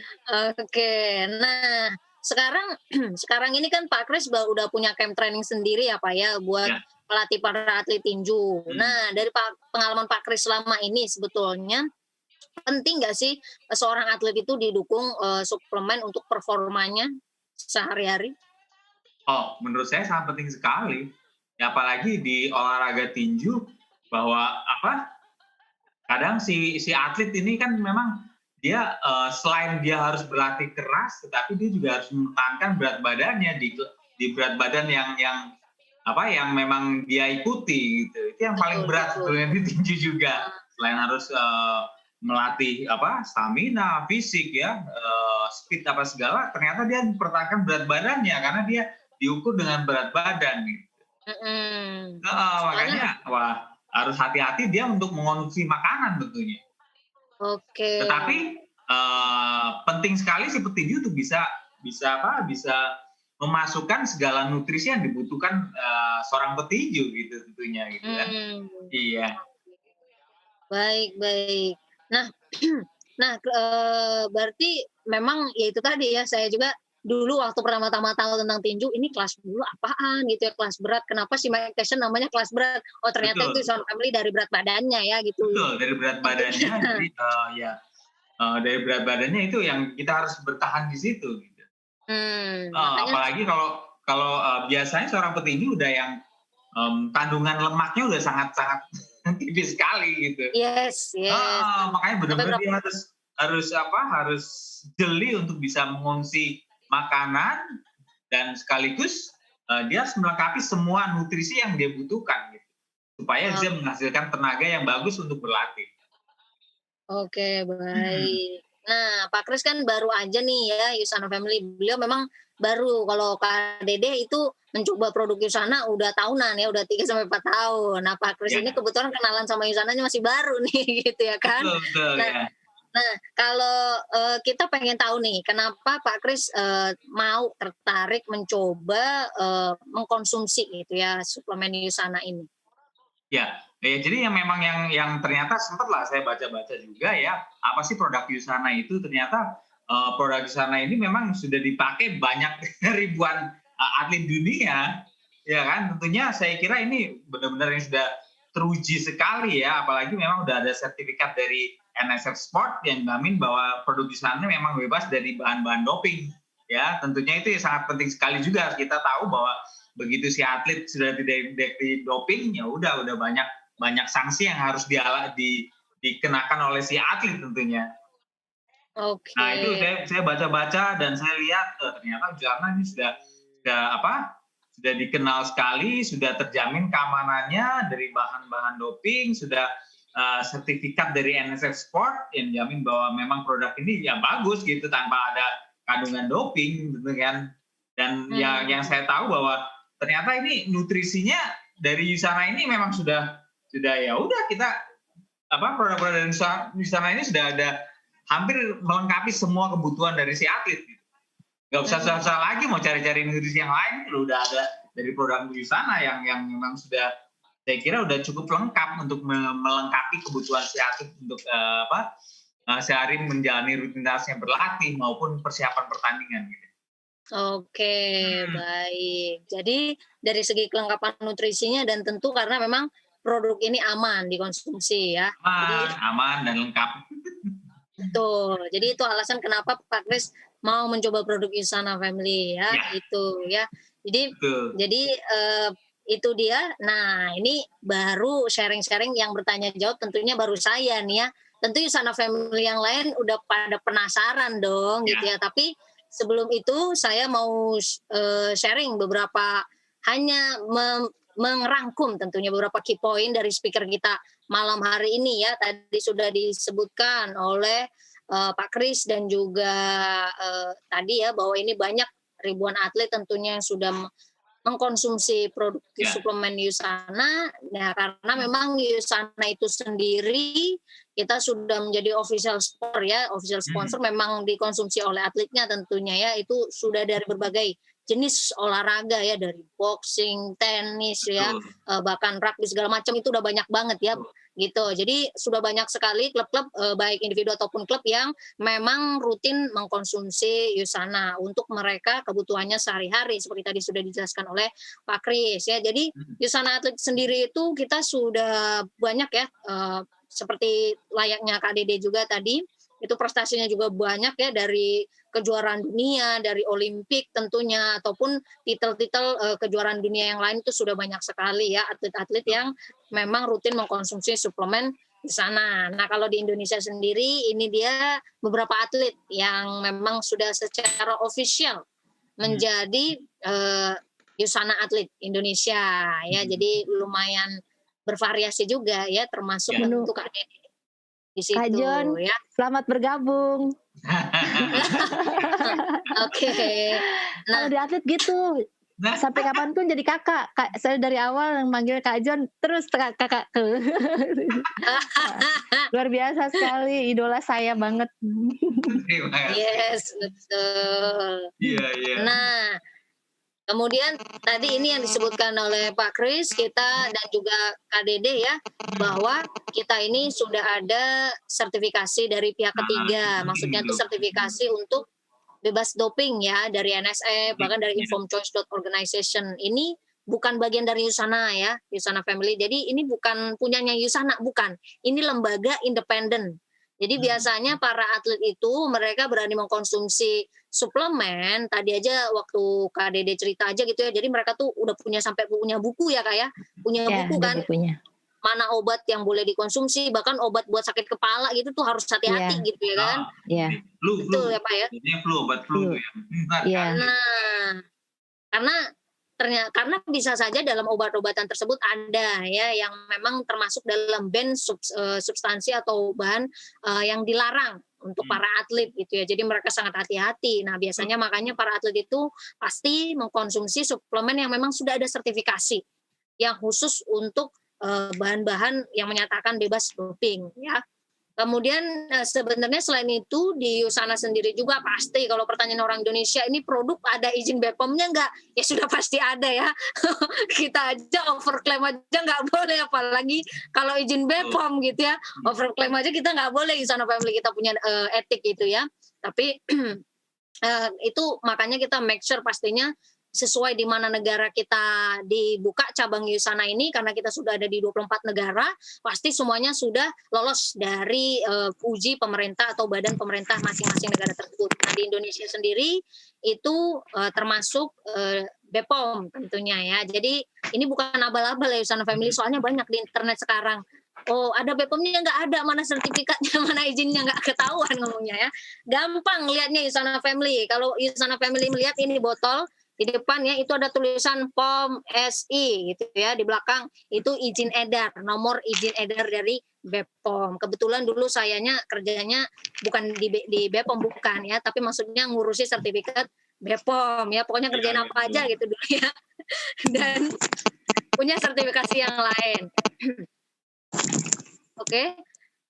Oke, nah sekarang ini kan Pak Kris udah punya camp training sendiri ya Pak ya buat pelatih para atlet tinju. Nah dari pengalaman Pak Kris selama ini sebetulnya penting nggak sih seorang atlet itu didukung suplemen untuk performanya sehari-hari? Oh, menurut saya sangat penting sekali. Ya, apalagi di olahraga tinju bahwa kadang si atlet ini kan memang dia selain dia harus berlatih keras, tetapi dia juga harus mempertahankan berat badannya di berat badan yang memang dia ikuti gitu. Itu yang paling berat sebetulnya di tinju juga. Selain harus melatih stamina, fisik ya, speed segala, ternyata dia mempertahankan berat badannya karena dia diukur dengan berat badan gitu. Makanya harus hati-hati dia untuk mengonsumsi makanan tentunya. Tetapi penting sekali si petinju itu bisa memasukkan segala nutrisi yang dibutuhkan seorang petinju gitu tentunya gitu kan. Iya. Baik. Nah, berarti memang ya itu tadi ya, saya juga dulu waktu pertama-tama tahu tentang tinju, ini kelas dulu apaan gitu ya, kelas berat. Kenapa sih Mike Tyson namanya kelas berat? Oh ternyata itu Son of Family dari berat badannya ya gitu. Betul, dari berat badannya. Jadi dari berat badannya itu yang kita harus bertahan di situ. Gitu. Apalagi kalau biasanya seorang petinju udah yang kandungan lemaknya udah sangat-sangat tipis sekali gitu. Yes. Makanya benar-benar dia harus jeli untuk bisa mengonsumsi makanan dan sekaligus dia harus melengkapi semua nutrisi yang dia butuhkan gitu, supaya bisa menghasilkan tenaga yang bagus untuk berlatih. Oke, baik. Nah, Pak Kris kan baru aja nih ya, Son of Family. Beliau memang baru. Kalau Kak Dede itu mencoba produk Yusana udah tahunan ya, udah 3 sampai 4 tahun. Nah, Pak Kris ini Ya, kebetulan kenalan sama Yusananya masih baru nih gitu ya kan. betul betul Nah ya. nah kalau, kita pengen tahu nih kenapa Pak Kris, mau tertarik mencoba, mengkonsumsi gitu ya suplemen Yusana ini? Ya, jadi yang memang yang ternyata sempatlah saya baca-baca juga ya, apa sih produk Yusana itu ternyata, produk Yusana ini memang sudah dipakai banyak ribuan, atlet dunia, ya kan. Tentunya saya kira ini benar-benar yang sudah teruji sekali ya, apalagi memang udah ada sertifikat dari NSF Sport yang jamin bahwa produk Yusana memang bebas dari bahan-bahan doping, ya. Tentunya itu ya sangat penting sekali juga kita tahu bahwa begitu si atlet sudah tidak deteksi doping, ya udah banyak banyak sanksi yang harus dikenakan oleh si atlet tentunya. Oke. Nah itu saya baca-baca dan saya lihat ternyata Jana ini sudah apa? Sudah dikenal sekali, sudah terjamin keamanannya dari bahan-bahan doping, sudah sertifikat dari NSF Sport yang jamin bahwa memang produk ini ya bagus gitu tanpa ada kandungan doping gitu kan. Dan yang saya tahu bahwa ternyata ini nutrisinya dari Yusana ini memang sudah ya udah kita produk-produk dari Yusana ini sudah ada hampir melengkapi semua kebutuhan dari si atlet gitu. Gak usah susah lagi mau cari-cari nutrisi yang lain, udah ada dari produk Yusana yang memang sudah saya kira udah cukup lengkap untuk melengkapi kebutuhan si atlet untuk sehari menjalani rutinitasnya berlatih maupun persiapan pertandingan gitu. Oke, baik. Jadi dari segi kelengkapan nutrisinya dan tentu karena memang produk ini aman dikonsumsi ya. Jadi Aman dan lengkap. betul. Jadi itu alasan kenapa Pak Kris mau mencoba produk Yusana Family ya, Ya, itu ya. Jadi betul. itu dia. Nah, ini baru sharing-sharing yang bertanya jawab tentunya baru saya nih ya. Tentu Yusana Family yang lain udah pada penasaran dong Ya. gitu ya. Tapi sebelum itu saya mau sharing beberapa hanya merangkum tentunya beberapa key point dari speaker kita malam hari ini ya. Tadi sudah disebutkan oleh Pak Kris dan juga tadi ya bahwa ini banyak ribuan atlet tentunya yang sudah mengkonsumsi produk Ya. suplemen Yusana. Nah, karena memang Yusana itu sendiri kita sudah menjadi official sponsor ya, official sponsor memang dikonsumsi oleh atletnya tentunya ya. Itu sudah dari berbagai jenis olahraga ya, dari boxing, tenis ya, bahkan rugby segala macam itu udah banyak banget ya gitu. Jadi sudah banyak sekali klub-klub baik individu ataupun klub yang memang rutin mengkonsumsi Yusana untuk mereka kebutuhannya sehari-hari seperti tadi sudah dijelaskan oleh Pak Kris ya. Jadi Yusana Atlet sendiri itu kita sudah banyak ya seperti layaknya Kak Dede juga tadi itu prestasinya juga banyak ya dari kejuaraan dunia, dari Olimpik tentunya ataupun titel-titel kejuaraan dunia yang lain itu sudah banyak sekali ya atlet-atlet yang memang rutin mengkonsumsi suplemen di sana. Nah, kalau di Indonesia sendiri ini dia beberapa atlet yang memang sudah secara official menjadi Yusana Atlet Indonesia ya. Jadi lumayan bervariasi juga ya termasuk tentu Kak Dede di situ Kak John, ya. selamat bergabung. Oke. Kalau di atlet gitu, sampai kapanpun jadi kakak. Saya dari awal yang manggil Kak John, terus kakak. Luar biasa sekali, idola saya banget. Yes, betul. Iya. Nah, kemudian tadi ini yang disebutkan oleh Pak Kris kita dan juga Kak Dede ya bahwa kita ini sudah ada sertifikasi dari pihak ketiga, maksudnya itu sertifikasi untuk bebas doping ya dari NSF bahkan dari informchoice.organization. Ini bukan bagian dari Yusana ya, Yusana Family. Jadi ini bukan punyanya Yusana, bukan. Ini lembaga independen. Jadi biasanya para atlet itu mereka berani mengkonsumsi suplemen. Tadi aja waktu Kak Dede cerita aja gitu ya. Jadi mereka tuh udah sampai punya buku ya Kak ya. Punya buku kan. Bukunya. Mana obat yang boleh dikonsumsi, bahkan obat buat sakit kepala gitu tuh harus hati-hati gitu ya kan. Iya. Betul ya Pak ya. Ini obat flu ya. Iya. Nah, karena bisa saja dalam obat-obatan tersebut ada ya yang memang termasuk dalam ban substansi atau bahan yang dilarang untuk para atlet gitu ya. Jadi mereka sangat hati-hati. Nah, biasanya makanya para atlet itu pasti mengkonsumsi suplemen yang memang sudah ada sertifikasi yang khusus untuk bahan-bahan yang menyatakan bebas doping ya. Kemudian sebenarnya selain itu di USANA sendiri juga pasti kalau pertanyaan orang Indonesia ini produk ada izin BPOM-nya enggak? Ya sudah pasti ada ya. Kita aja overclaim aja nggak boleh, apalagi kalau izin BPOM gitu ya. Overclaim aja kita nggak boleh, USANA Family kita punya etik gitu ya. Tapi itu makanya kita make sure pastinya sesuai di mana negara kita dibuka cabang USANA ini, karena kita sudah ada di 24 negara, pasti semuanya sudah lolos dari uji pemerintah atau badan pemerintah masing-masing negara tersebut. Nah, di Indonesia sendiri itu termasuk BPOM tentunya ya. Jadi ini bukan abal-abal ya USANA Family, soalnya banyak di internet sekarang. Oh, ada BPOM-nya nggak ada, mana sertifikatnya, mana izinnya, nggak ketahuan ngomongnya ya. Gampang lihatnya USANA Family. Kalau USANA Family melihat ini botol, di depannya itu ada tulisan POM SI gitu ya, di belakang itu izin edar, nomor izin edar dari BPOM. Kebetulan dulu sayanya kerjanya bukan di BPOM bukan ya, tapi maksudnya ngurusi sertifikat BPOM ya, pokoknya kerjain apa aja gitu dulu ya. Dan punya sertifikasi yang lain. Oke.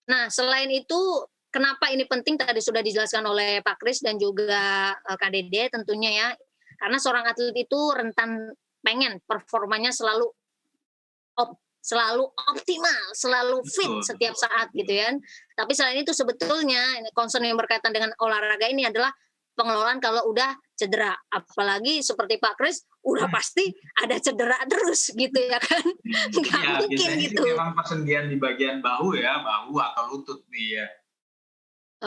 Nah, selain itu kenapa ini penting tadi sudah dijelaskan oleh Pak Kris dan juga Kak Dede tentunya ya. Karena seorang atlet itu rentan pengen performanya selalu optimal, selalu fit setiap saat gitu ya. Tapi selain itu sebetulnya concern yang berkaitan dengan olahraga ini adalah pengelolaan kalau udah cedera. Apalagi seperti Pak Kris udah pasti ada cedera terus gitu ya kan. Nggak ya, mungkin gitu. Memang persendian di bagian bahu ya, bahu atau lutut nih ya.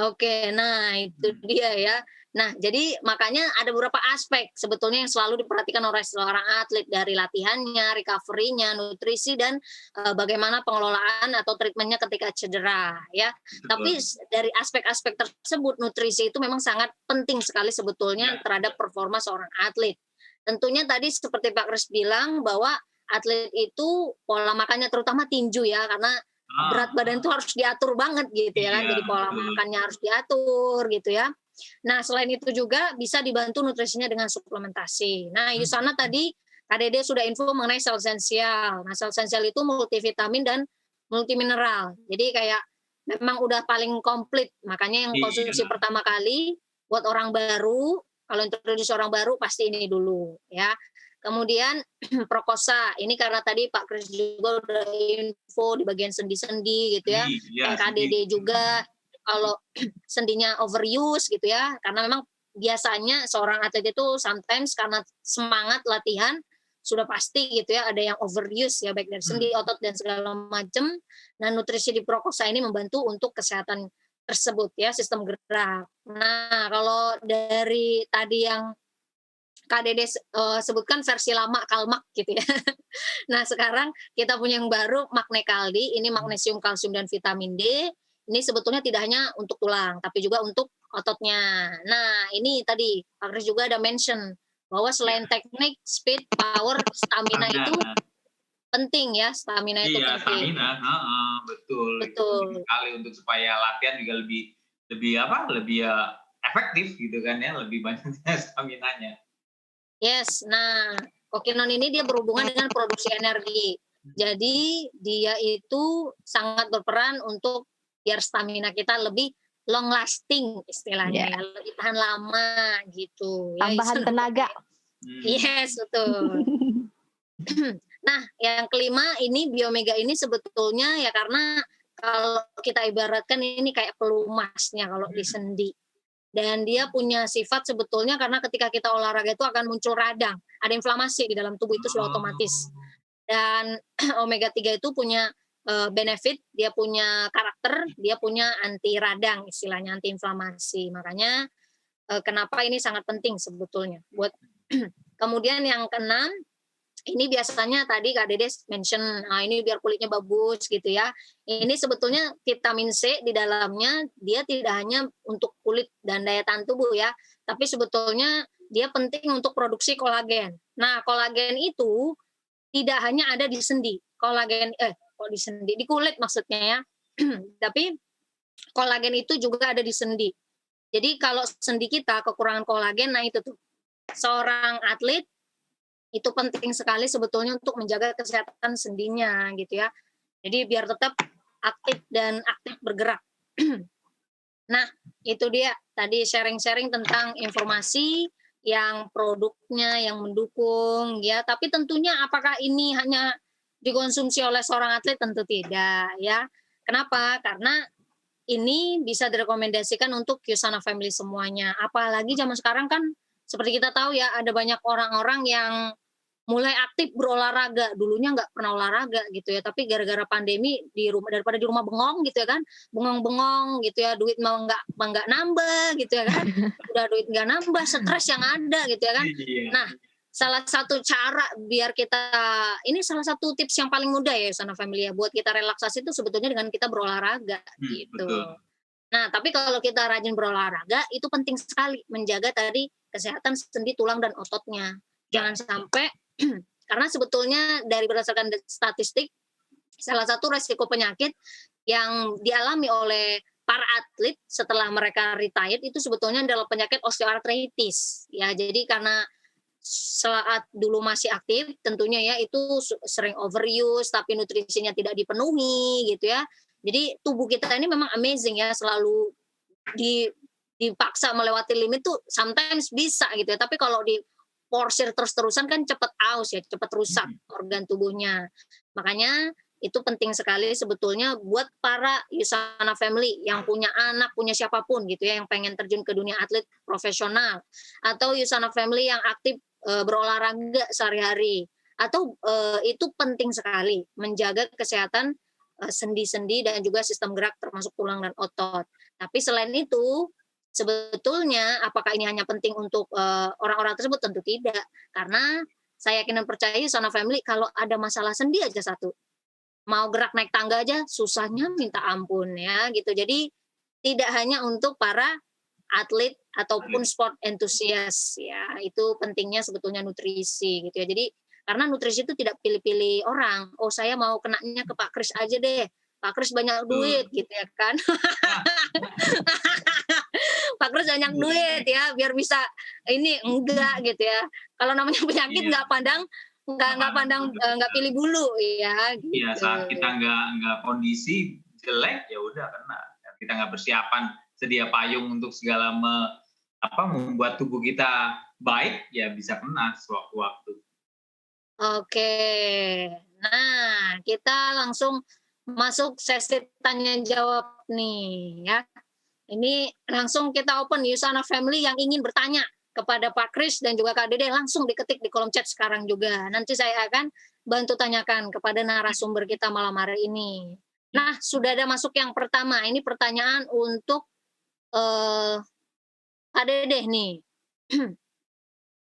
Oke, nah itu dia ya. Nah, jadi makanya ada beberapa aspek sebetulnya yang selalu diperhatikan oleh seorang atlet, dari latihannya, recovery-nya, nutrisi, dan bagaimana pengelolaan atau treatment-nya ketika cedera ya. Tapi dari aspek-aspek tersebut, nutrisi itu memang sangat penting sekali sebetulnya terhadap performa seorang atlet. Tentunya tadi seperti Pak Kris bilang bahwa atlet itu pola makannya terutama tinju ya, karena berat badan itu harus diatur banget gitu ya kan, jadi pola makannya harus diatur gitu ya. Nah, selain itu juga bisa dibantu nutrisinya dengan suplementasi. Nah, Yusana tadi Kak Dede sudah info mengenai sel esensial. Nah, sel esensial itu multivitamin dan multimineral. Jadi kayak memang udah paling komplit. Makanya yang konsumsi pertama kali buat orang baru, kalau introduksi orang baru pasti ini dulu ya. Kemudian Prokosa, ini karena tadi Pak Kris juga udah info di bagian sendi-sendi gitu ya. KDD juga kalau sendinya overuse gitu ya, karena memang biasanya seorang atlet itu sometimes karena semangat latihan sudah pasti gitu ya, ada yang overuse ya, baik dari sendi, otot dan segala macam. Nah, nutrisi di Prokosa ini membantu untuk kesehatan tersebut ya, sistem gerak. Nah, kalau dari tadi yang Kak Dede sebutkan versi lama Kalmak gitu ya. Nah, sekarang kita punya yang baru Magne Kaldi, ini magnesium, kalsium, dan vitamin D. Ini sebetulnya tidak hanya untuk tulang, tapi juga untuk ototnya. Nah, ini tadi Pak Kris juga ada mention bahwa selain teknik, speed, power, stamina itu penting ya, stamina itu penting. Iya, stamina, betul. Betul. Sekali untuk supaya latihan juga lebih efektif gitu kan ya, lebih banyaknya staminanya. Yes, nah kokinon ini dia berhubungan dengan produksi energi. Jadi dia itu sangat berperan untuk biar stamina kita lebih long lasting istilahnya ya, lebih tahan lama gitu. Tambahan tenaga. Yes, betul. Nah, yang kelima ini Biomega ini sebetulnya ya karena kalau kita ibaratkan ini kayak pelumasnya kalau di sendi. Dan dia punya sifat sebetulnya karena ketika kita olahraga itu akan muncul radang, ada inflamasi di dalam tubuh itu sudah otomatis. Dan omega 3 itu punya benefit, dia punya karakter, dia punya anti radang istilahnya, anti inflamasi. Makanya kenapa ini sangat penting sebetulnya buat kemudian yang keenam ini biasanya tadi Kak Dede mention, nah ini biar kulitnya bagus gitu ya. Ini sebetulnya vitamin C di dalamnya dia tidak hanya untuk kulit dan daya tahan tubuh ya, tapi sebetulnya dia penting untuk produksi kolagen. Nah, kolagen itu tidak hanya ada di sendi, kolagen di kulit maksudnya ya. Tapi Kolagen itu juga ada di sendi. Jadi kalau sendi kita kekurangan kolagen, nah itu tuh, seorang atlet itu penting sekali sebetulnya untuk menjaga kesehatan sendinya gitu ya. Jadi biar tetap aktif dan aktif bergerak. Nah, itu dia tadi sharing-sharing tentang informasi yang produknya yang mendukung ya, tapi tentunya apakah ini hanya dikonsumsi oleh seorang atlet? Tentu tidak ya. Kenapa? Karena ini bisa direkomendasikan untuk Yusana Family semuanya. Apalagi zaman sekarang kan seperti kita tahu ya, ada banyak orang-orang yang mulai aktif berolahraga. Dulunya nggak pernah olahraga gitu ya, tapi gara-gara pandemi di rumah, daripada di rumah bengong gitu ya kan, bengong-bengong gitu ya, duit mau nggak nambah gitu ya kan, udah duit nggak nambah, stres yang ada gitu ya kan. Iya. Nah, salah satu cara biar kita, ini salah satu tips yang paling mudah ya Sana Family ya, buat kita relaksasi itu sebetulnya dengan kita berolahraga gitu. Betul. Nah, tapi kalau kita rajin berolahraga itu penting sekali menjaga tadi kesehatan sendi, tulang dan ototnya. Ya. Jangan sampai karena sebetulnya dari berdasarkan statistik salah satu resiko penyakit yang dialami oleh para atlet setelah mereka retired itu sebetulnya adalah penyakit osteoartritis ya. Jadi karena saat dulu masih aktif tentunya ya itu sering overuse tapi nutrisinya tidak dipenuhi gitu ya. Jadi tubuh kita ini memang amazing ya, selalu di dipaksa melewati limit tuh sometimes bisa gitu ya. Tapi kalau diporsir terus-terusan kan cepat aus ya, cepat rusak organ tubuhnya. Makanya itu penting sekali sebetulnya buat para Yusana Family yang punya anak, punya siapapun gitu ya, yang pengen terjun ke dunia atlet profesional, atau Yusana Family yang aktif berolahraga sehari-hari, atau itu penting sekali menjaga kesehatan sendi-sendi dan juga sistem gerak termasuk tulang dan otot. Tapi selain itu, sebetulnya apakah ini hanya penting untuk orang-orang tersebut? Tentu tidak. Karena saya yakin dan percaya Yusana Family kalau ada masalah sendi aja satu, mau gerak naik tangga aja susahnya minta ampun ya gitu. Jadi tidak hanya untuk para atlet ataupun sport enthusiast ya, itu pentingnya sebetulnya nutrisi gitu ya. Jadi karena nutrisi itu tidak pilih-pilih orang, oh saya mau kenanya ke Pak Kris aja deh, Pak Kris banyak duit Betul. gitu ya kan. Wah, Pak Kris banyak duit ya biar bisa ini, enggak gitu ya. Kalau namanya penyakit iya. nggak pandang, nggak pandang nggak pilih bulu ya Iya, gitu. saat kita nggak kondisi jelek, ya udah kena. Kita nggak persiapan sedia payung untuk segala membuat tubuh kita baik, ya bisa kena sewaktu-waktu. Oke. Nah, kita langsung masuk sesi tanya jawab nih ya. Ini langsung kita open Yusana Family yang ingin bertanya kepada Pak Kris dan juga Kak Dede langsung diketik di kolom chat sekarang juga. Nanti saya akan bantu tanyakan kepada narasumber kita malam hari ini. Nah, sudah ada masuk yang pertama. Ini pertanyaan untuk Kak Dede nih.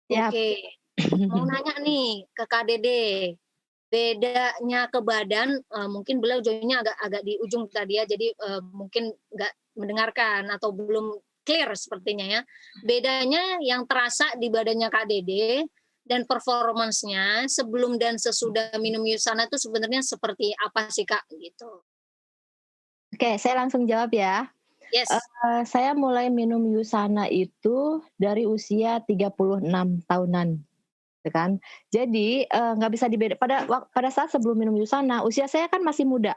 Ya. Oke. Mau nanya nih ke Kak Dede, bedanya ke badan, mungkin beliau joinnya agak di ujung tadi ya, jadi, mungkin nggak mendengarkan atau belum clear sepertinya ya. Bedanya yang terasa di badannya Kak Dede dan performance-nya sebelum dan sesudah minum Yusana itu sebenarnya seperti apa sih, Kak? Gitu. Oke, saya langsung jawab ya. Yes. Saya mulai minum Yusana itu dari usia 36 tahunan, gitu kan. Jadi, nggak bisa pada saat sebelum minum Yusana, usia saya kan masih muda,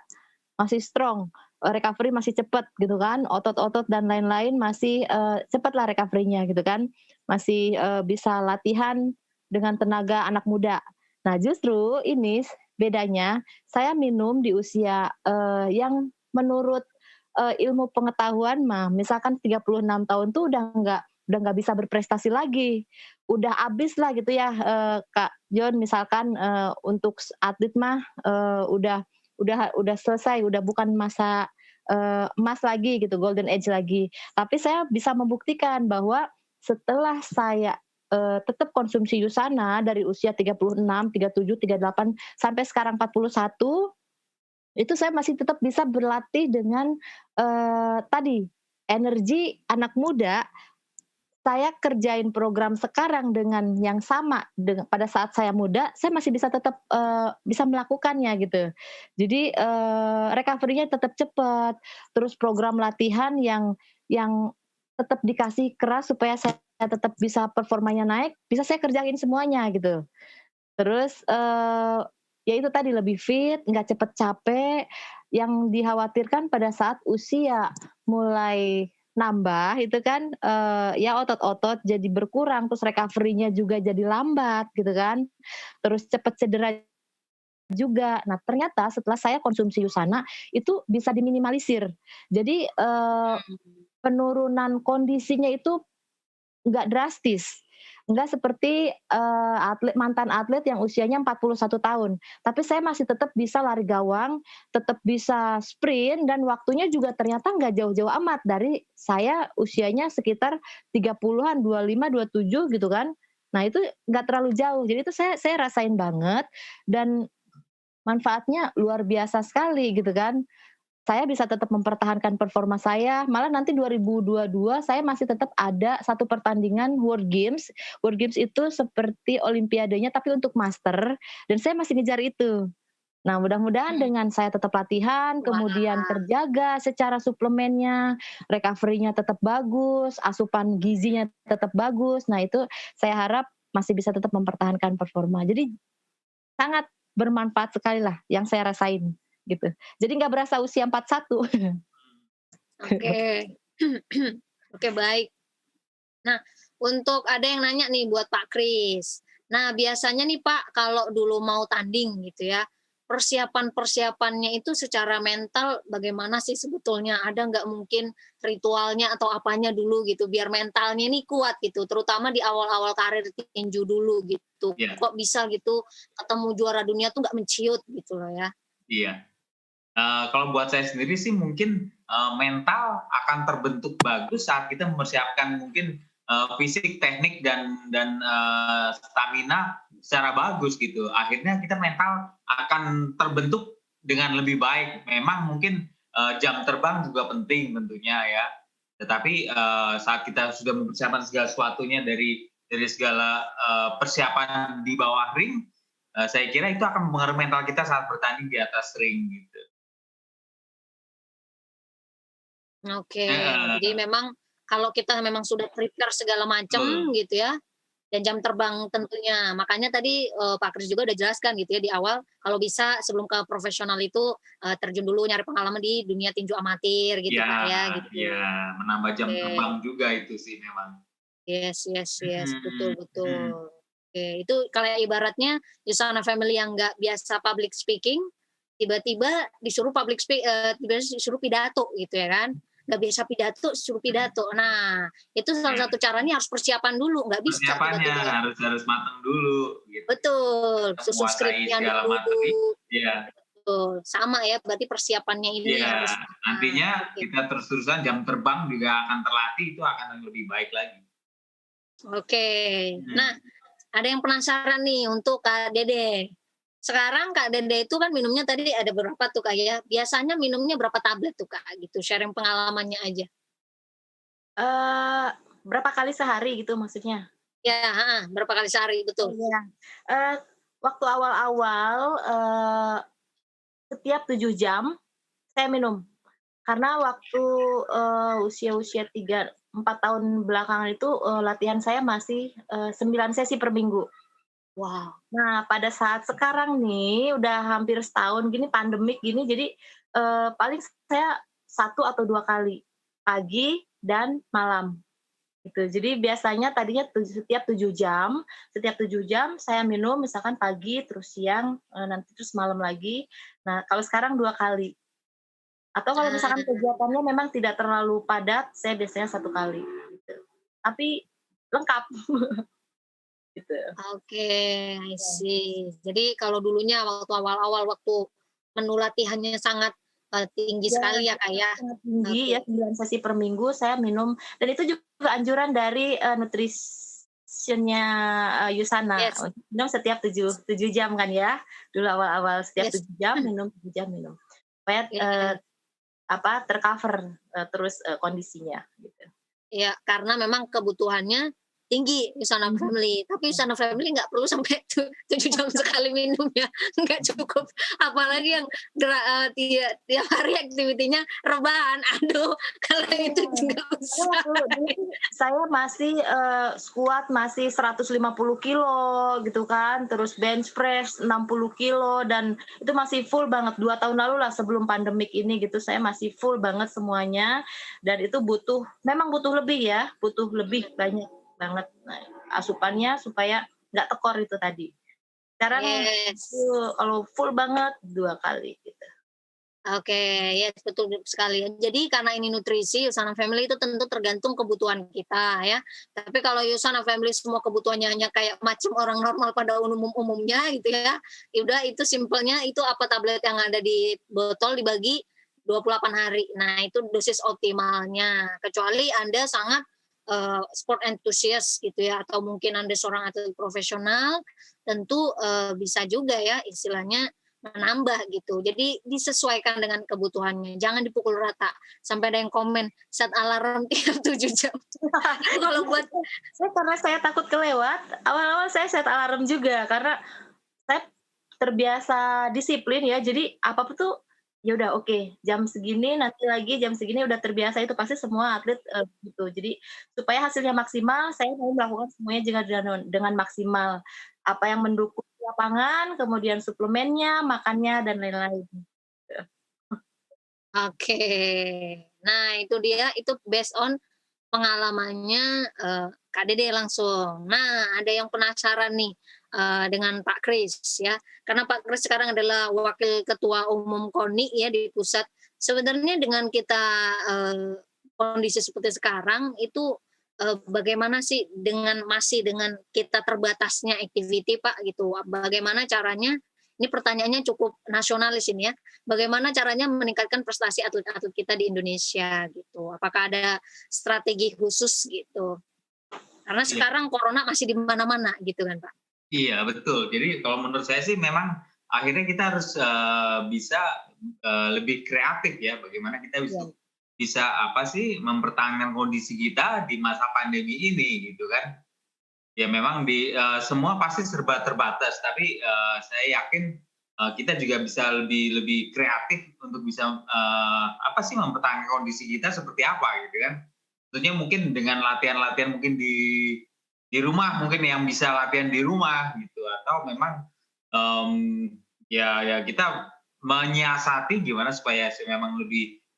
masih strong, recovery masih cepat gitu kan, otot-otot dan lain-lain masih, cepatlah recovery-nya gitu kan, masih, bisa latihan dengan tenaga anak muda. Nah justru ini bedanya, saya minum di usia, yang menurut, ilmu pengetahuan misalkan 36 tahun tuh udah nggak bisa berprestasi lagi, udah habis lah gitu ya, Kak John misalkan, untuk atlet udah selesai, udah bukan masa, emas lagi gitu, golden age lagi. Tapi saya bisa membuktikan bahwa setelah saya, tetap konsumsi Yusana dari usia 36, 37, 38 sampai sekarang 41, itu saya masih tetap bisa berlatih dengan, tadi, energi anak muda saya kerjain program sekarang dengan yang sama dengan pada saat saya muda, saya masih bisa tetap, bisa melakukannya gitu. Jadi, recovery-nya tetap cepat, terus program latihan yang tetap dikasih keras supaya saya tetap bisa performanya naik, bisa saya kerjain semuanya gitu. Terus, ya itu tadi lebih fit, nggak cepet capek, yang dikhawatirkan pada saat usia mulai nambah itu kan, ya otot-otot jadi berkurang, terus recovery-nya juga jadi lambat gitu kan, terus cepet cedera juga. Nah ternyata setelah saya konsumsi USANA, itu bisa diminimalisir. Jadi, penurunan kondisinya itu nggak drastis, nggak seperti, mantan atlet yang usianya 41 tahun. Tapi saya masih tetap bisa lari gawang, tetap bisa sprint dan waktunya juga ternyata nggak jauh-jauh amat dari saya usianya sekitar 30-an, 25, 27 gitu kan. Nah itu nggak terlalu jauh, jadi itu saya rasain banget dan manfaatnya luar biasa sekali gitu kan. Saya bisa tetap mempertahankan performa saya, malah nanti 2022 saya masih tetap ada satu pertandingan World Games. World Games itu seperti olimpiadanya tapi untuk master dan saya masih ngejar itu. Nah, mudah-mudahan Hmm. dengan saya tetap latihan, kemudian Wah. terjaga secara suplemennya, recovery-nya tetap bagus, asupan gizinya tetap bagus. Nah, itu saya harap masih bisa tetap mempertahankan performa. Jadi sangat bermanfaat sekali lah yang saya rasain, gitu. Jadi nggak berasa usia 41. Oke. Oke, baik. Nah, untuk ada yang nanya nih buat Pak Kris. Nah, biasanya nih Pak, kalau dulu mau tanding gitu ya, persiapan-persiapannya itu secara mental bagaimana sih sebetulnya? Ada nggak mungkin ritualnya atau apanya dulu gitu, biar mentalnya nih kuat gitu, terutama di awal-awal karir tinju dulu gitu. Iya, Kok bisa gitu ketemu juara dunia tuh nggak menciut gitu loh ya? iya. Kalau buat saya sendiri sih mungkin, mental akan terbentuk bagus saat kita mempersiapkan mungkin, fisik, teknik dan stamina secara bagus gitu. Akhirnya kita mental akan terbentuk dengan lebih baik. Memang mungkin, jam terbang juga penting tentunya ya, tetapi, saat kita sudah mempersiapkan segala sesuatunya dari segala, persiapan di bawah ring, saya kira itu akan mempengaruhi mental kita saat bertanding di atas ring gitu. Oke, jadi Heeh, memang kalau kita memang sudah prepare segala macam betul. gitu ya, dan jam terbang tentunya. Makanya tadi, Pak Kris juga udah jelaskan gitu ya di awal, kalau bisa sebelum ke profesional itu, terjun dulu nyari pengalaman di dunia tinju amatir gitu Iya, Kak ya, gitu. iya, menambah jam Oke, terbang juga itu sih memang. yes yes yes, Mhm, betul mhm. betul. Oke, itu kayak ibaratnya Yusana Family yang nggak biasa public speaking, tiba-tiba tiba-tiba disuruh pidato gitu ya kan, nggak biasa pidato, suruh pidato. Nah, itu salah Iya, satu caranya harus persiapan dulu, nggak bisa persiapannya tiba-tiba harus harus matang dulu gitu. betul, Kita susun menguasai skripnya segala dulu, materi iya, betul. Sama ya, berarti persiapannya ini iya, harus matang, nantinya oke. kita terus-terusan jam terbang juga akan terlatih, itu akan lebih baik lagi. Oke. Nah, Mhm. ada yang penasaran nih untuk Kak Dede. Sekarang Kak Dede itu kan minumnya tadi ada berapa tuh Kak ya, biasanya minumnya berapa tablet tuh Kak gitu, sharing pengalamannya aja? Eee, Berapa kali sehari gitu maksudnya? Ya, heeh, berapa kali sehari? Oh Betul. iya, eee, waktu awal-awal, setiap 7 jam saya minum. Karena waktu, usia-usia 3 4 tahun belakangan itu, latihan saya masih, 9 sesi per minggu. Wow. Nah, pada saat sekarang nih, udah hampir setahun gini pandemik gini, jadi, paling saya 1 atau 2 kali, pagi dan malam, gitu. Jadi biasanya tadinya setiap 7 jam saya minum misalkan pagi, terus siang, nanti terus malam lagi. Nah, kalau sekarang 2 kali. Atau kalau misalkan Ah, kegiatannya memang tidak terlalu padat, saya biasanya 1 kali, gitu. Tapi lengkap, gitu. oke, I see. Jadi kalau dulunya waktu awal-awal waktu menu latihannya sangat, tinggi Ya, sekali ya Kak ya? sangat tinggi Oke. ya, 9 sesi per minggu saya minum dan itu juga anjuran dari, nutritionnya, Yusana, Yes untuk minum setiap 7 jam kan ya, dulu awal-awal setiap yes. 7 jam minum, 7 jam minum. Supaya, Iya. terus, kondisinya, gitu. Ya, karena memang kebutuhannya tinggi Usana Family, tapi Usana Family nggak perlu sampai 7 jam sekali minum ya, nggak cukup. Apalagi yang tiap hari aktivitinya rebahan, aduh kalau itu nggak usah. Saya masih squat masih 150 kilo gitu kan, terus bench press 60 kilo, dan itu masih full banget 2 tahun lalu lah sebelum pandemik ini gitu, saya masih full banget semuanya, dan itu memang butuh lebih ya, butuh lebih banyak banget asupannya supaya nggak tekor itu tadi. Sekarang Yes. kalau full banget 2 kali gitu. Oke, yes betul sekali. Jadi karena ini nutrisi, Usana Family itu tentu tergantung kebutuhan kita ya. Tapi kalau Usana Family semua kebutuhannya hanya kayak macam orang normal pada umumnya gitu ya. Ya udah itu simpelnya itu apa tablet yang ada di botol dibagi 28 hari. Nah, itu dosis optimalnya. Kecuali Anda sangat sport enthusiast gitu ya, atau mungkin Anda seorang atlet profesional, tentu bisa juga ya istilahnya menambah gitu. Jadi disesuaikan dengan kebutuhannya. Jangan dipukul rata. Sampai ada yang komen set alarm tiap 7 jam. Itu kalau buat karena saya takut kelewat, awal-awal saya set alarm juga karena saya terbiasa disiplin ya. Jadi apapun tuh ya udah oke, jam segini nanti lagi jam segini udah terbiasa, itu pasti semua atlet gitu. Jadi supaya hasilnya maksimal, saya mau melakukan semuanya dengan maksimal. Apa yang mendukung lapangan, kemudian suplemennya, makannya, dan lain-lain. Oke. Nah, itu dia, itu based on pengalamannya Kak Dede langsung. Nah, ada yang penasaran nih dengan Pak Kris ya. Karena Pak Kris sekarang adalah Wakil Ketua Umum KONI ya di pusat. Sebenarnya dengan kita kondisi seperti sekarang itu bagaimana sih masih dengan kita terbatasnya activity Pak gitu. Bagaimana caranya, ini pertanyaannya cukup nasionalis ini ya. Bagaimana caranya meningkatkan prestasi atlet-atlet kita di Indonesia gitu? Apakah ada strategi khusus gitu? Karena sekarang corona masih di mana-mana gitu kan Pak? Iya betul. Jadi kalau menurut saya sih memang akhirnya kita harus bisa lebih kreatif ya. Bagaimana kita bisa apa sih mempertahankan kondisi kita di masa pandemi ini gitu kan? Ya memang semua pasti serba terbatas, tapi saya yakin kita juga bisa lebih kreatif untuk bisa apa sih mempertahankan kondisi kita seperti apa gitu kan. Tentunya mungkin dengan latihan-latihan mungkin di rumah, mungkin yang bisa latihan di rumah gitu, atau memang ya kita menyiasati gimana supaya memang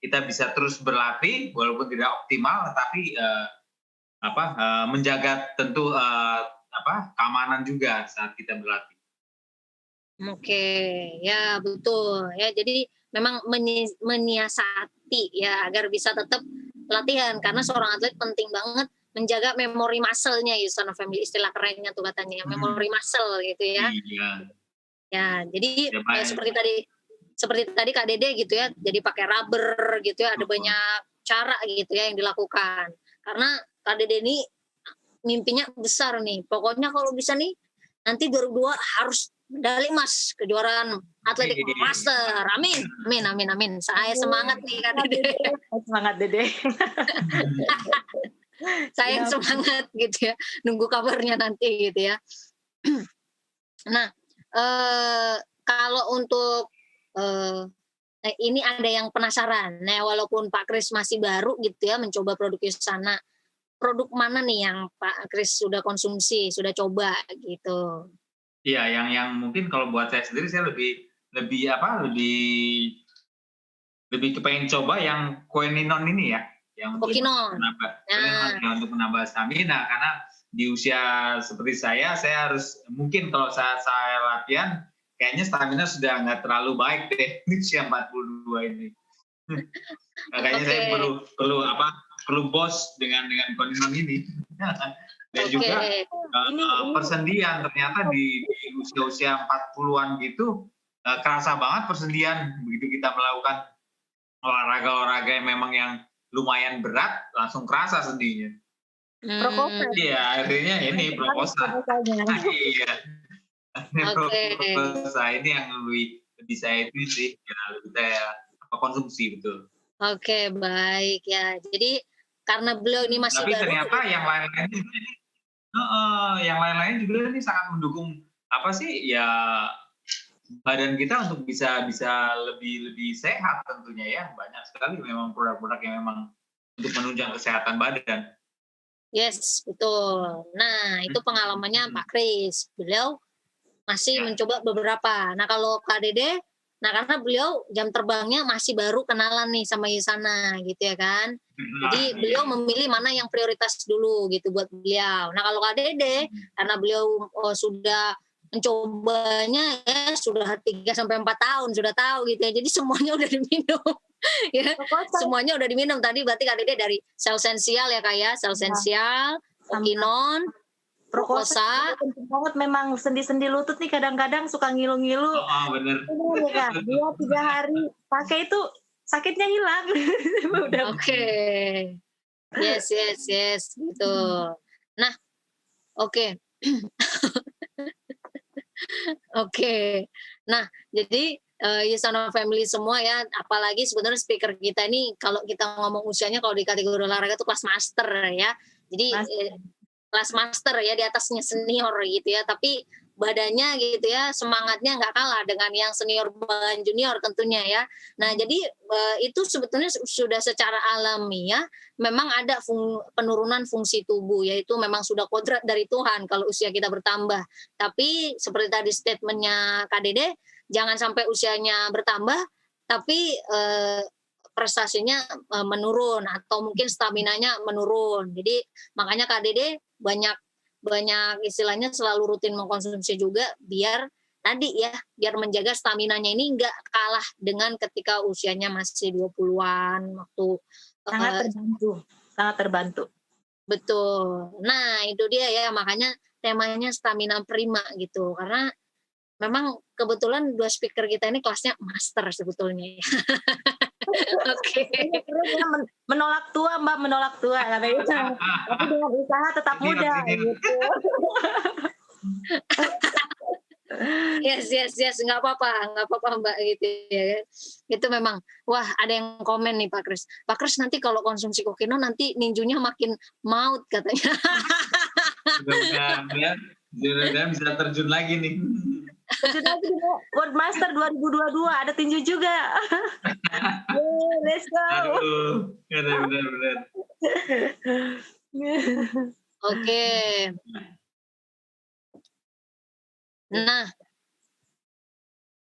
kita bisa terus berlatih walaupun tidak optimal, tapi menjaga tentu keamanan juga saat kita berlatih. Oke, ya betul ya. Jadi memang menyiasati ya agar bisa tetap latihan, karena seorang atlet penting banget menjaga memori muscle-nya ya, Usana Family istilah kerennya tuh katanya, memori muscle gitu ya. Iya. Ya, jadi seperti tadi Kak Dede gitu ya, jadi pakai rubber gitu ya, ada banyak cara gitu ya yang dilakukan. Karena Kak Dede ini mimpinya besar nih. Pokoknya kalau bisa nih nanti 2002 harus medali emas kejuaraan atletik master. Amin. Amin amin amin. Saya semangat nih Kak Dede. Semangat Dede. Saya semangat gitu ya. Nunggu kabarnya nanti gitu ya. Nah, kalau untuk ini ada yang penasaran. Nah, walaupun Pak Kris masih baru gitu ya mencoba produk Usana, produk mana nih yang Pak Kris sudah konsumsi, sudah coba gitu? Iya, yang mungkin kalau buat saya sendiri saya lebih kepengen coba yang Koeninon ini ya, yang untuk menambah stamina, karena di usia seperti saya harus mungkin kalau saya latihan kayaknya stamina sudah nggak terlalu baik deh di usia 42 ini. Kayaknya saya perlu bos dengan Koeninon ini. Dan juga persendian ternyata di usia 40-an gitu kerasa banget persendian begitu kita melakukan olahraga yang memang yang lumayan berat, langsung kerasa sendinya. Iya, artinya ini proposa. Iya. Proposa ini yang lebih saya itu sih, lebih saya konsumsi betul. Oke, baik ya. Jadi karena beliau ini masih Tapi baru. ternyata yang lain-lain juga ini, yang lain-lain juga ini sangat mendukung apa sih ya badan kita untuk bisa lebih sehat tentunya ya. Banyak sekali memang produk-produk yang memang untuk menunjang kesehatan badan. Yes, betul. Nah, itu pengalamannya Pak Kris. Beliau masih mencoba beberapa. Nah, kalau Kak Dede, nah karena beliau jam terbangnya masih baru kenalan nih sama Yusana gitu ya kan. Jadi beliau memilih mana yang prioritas dulu gitu buat beliau. Nah, kalau Kak Dede, karena beliau sudah mencobanya ya sudah 3 sampai 4 tahun sudah tahu gitu ya. Jadi semuanya udah diminum. Ya, semuanya udah diminum tadi berarti Kak Dede dari sel esensial ya Kak ya, sel esensial, Okinon, Proposa. Penting banget memang sendi-sendi lutut nih kadang-kadang suka ngilu-ngilu. Bener. Ini ya, 2-3 hari pakai itu sakitnya hilang. Oke. Yes gitu. Nah, oke. Oke. Nah, jadi Yusana Family semua ya, apalagi sebenarnya speaker kita ini kalau kita ngomong usianya kalau di kategori olahraga itu kelas master ya. Jadi kelas master ya, di atasnya senior gitu ya, tapi badannya gitu ya, semangatnya nggak kalah dengan yang senior dan junior tentunya ya. Nah, jadi itu sebetulnya sudah secara alami ya, memang ada penurunan fungsi tubuh, yaitu memang sudah kodrat dari Tuhan kalau usia kita bertambah. Tapi seperti tadi statementnya Kak Dede, jangan sampai usianya bertambah, tapi prestasinya menurun atau mungkin staminanya menurun. Jadi makanya Kak Dede banyak istilahnya selalu rutin mengkonsumsi juga biar tadi ya, biar menjaga staminanya ini nggak kalah dengan ketika usianya masih 20-an waktu. Sangat terbantu. Betul. Nah, itu dia ya, makanya temanya stamina prima gitu. Karena memang kebetulan 2 speaker kita ini kelasnya master sebetulnya. Oke. Menolak tua Mbak, menolak tua katanya. Tapi dengan usaha tetap muda gitu. Yes, nggak apa-apa Mbak gitu ya. Itu memang, wah ada yang komen nih Pak Kris. Pak Kris nanti kalau konsumsi kokino nanti ninjunya makin maut katanya. Mudah-mudahan bisa terjun lagi nih. Terjun lagi di World Master 2022 ada tinju juga. Let's go. Aduh, benar. Oke. Nah,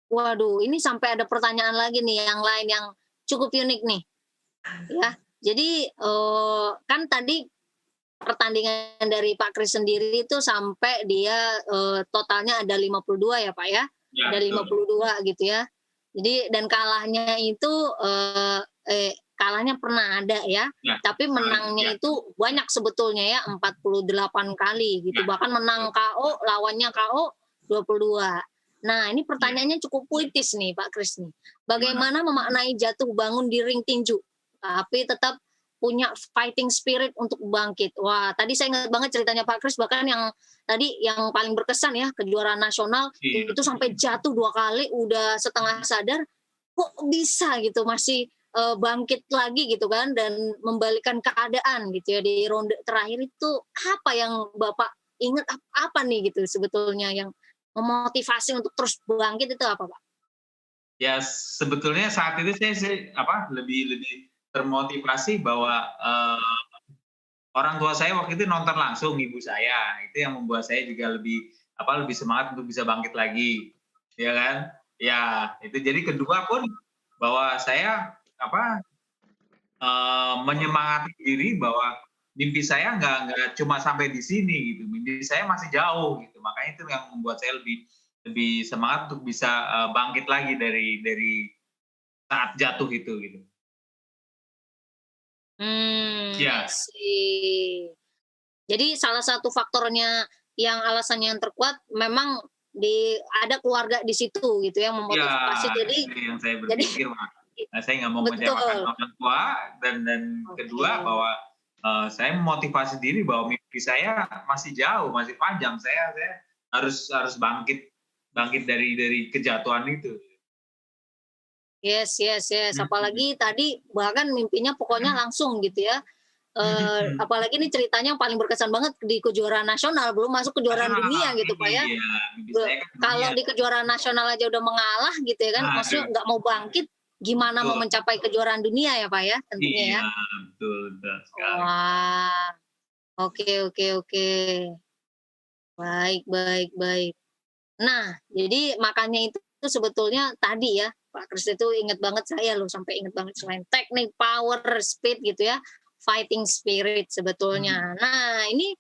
waduh, ini sampai ada pertanyaan lagi nih yang lain yang cukup unik nih. Ya, jadi kan tadi pertandingan dari Pak Kris sendiri itu sampai dia totalnya ada 52 ya Pak ya? Ada 52 gitu ya. Jadi dan kalahnya itu kalahnya pernah ada ya, tapi menangnya itu banyak sebetulnya ya, 48 kali gitu. Bahkan menang KO, lawannya KO 22. Nah, ini pertanyaannya cukup puitis nih Pak Kris nih. Bagaimana memaknai jatuh bangun di ring tinju tapi tetap punya fighting spirit untuk bangkit. Wah, tadi saya ingat banget ceritanya Pak Kris, bahkan yang tadi yang paling berkesan ya, kejuaraan nasional itu sampai jatuh 2 kali, udah setengah sadar, kok bisa gitu masih bangkit lagi gitu kan, dan membalikan keadaan gitu ya di ronde terakhir itu. Apa yang Bapak ingat, apa nih gitu sebetulnya yang memotivasi untuk terus bangkit itu apa Pak? Ya sebetulnya saat itu saya lebih termotivasi bahwa orang tua saya waktu itu nonton langsung ibu saya, itu yang membuat saya juga lebih semangat untuk bisa bangkit lagi, ya kan? Ya itu jadi kedua pun bahwa saya menyemangati diri bahwa mimpi saya nggak cuma sampai di sini gitu, mimpi saya masih jauh gitu, makanya itu yang membuat saya lebih semangat untuk bisa bangkit lagi dari saat jatuh itu gitu. Ya. Jadi salah satu faktornya yang alasannya yang terkuat memang ada keluarga di situ gitu yang memotivasi. Ya, jadi yang saya berpikir saya nggak mau mengecewakan orang tua, dan kedua bahwa saya memotivasi diri bahwa mimpi saya masih jauh, masih panjang, saya harus bangkit dari kejatuhan itu. Yes. Apalagi tadi bahkan mimpinya pokoknya langsung gitu ya. Apalagi ini ceritanya yang paling berkesan banget di kejuaraan nasional, belum masuk kejuaraan dunia gitu Pak ya. Iya, mimpi saya kan Kalau dunia. di kejuaraan nasional aja udah mengalah gitu ya kan, maksudnya Aduh, nggak mau bangkit, gimana mau betul. mencapai kejuaraan dunia ya Pak ya, tentunya ya. Iya, betul sekali. Wah, oke oke oke. Baik baik baik. Nah, jadi makanya itu sebetulnya tadi ya, Pak Kris itu inget banget saya loh, sampai inget banget selain teknik, power, speed gitu ya, fighting spirit Mhm, sebetulnya. Nah, ini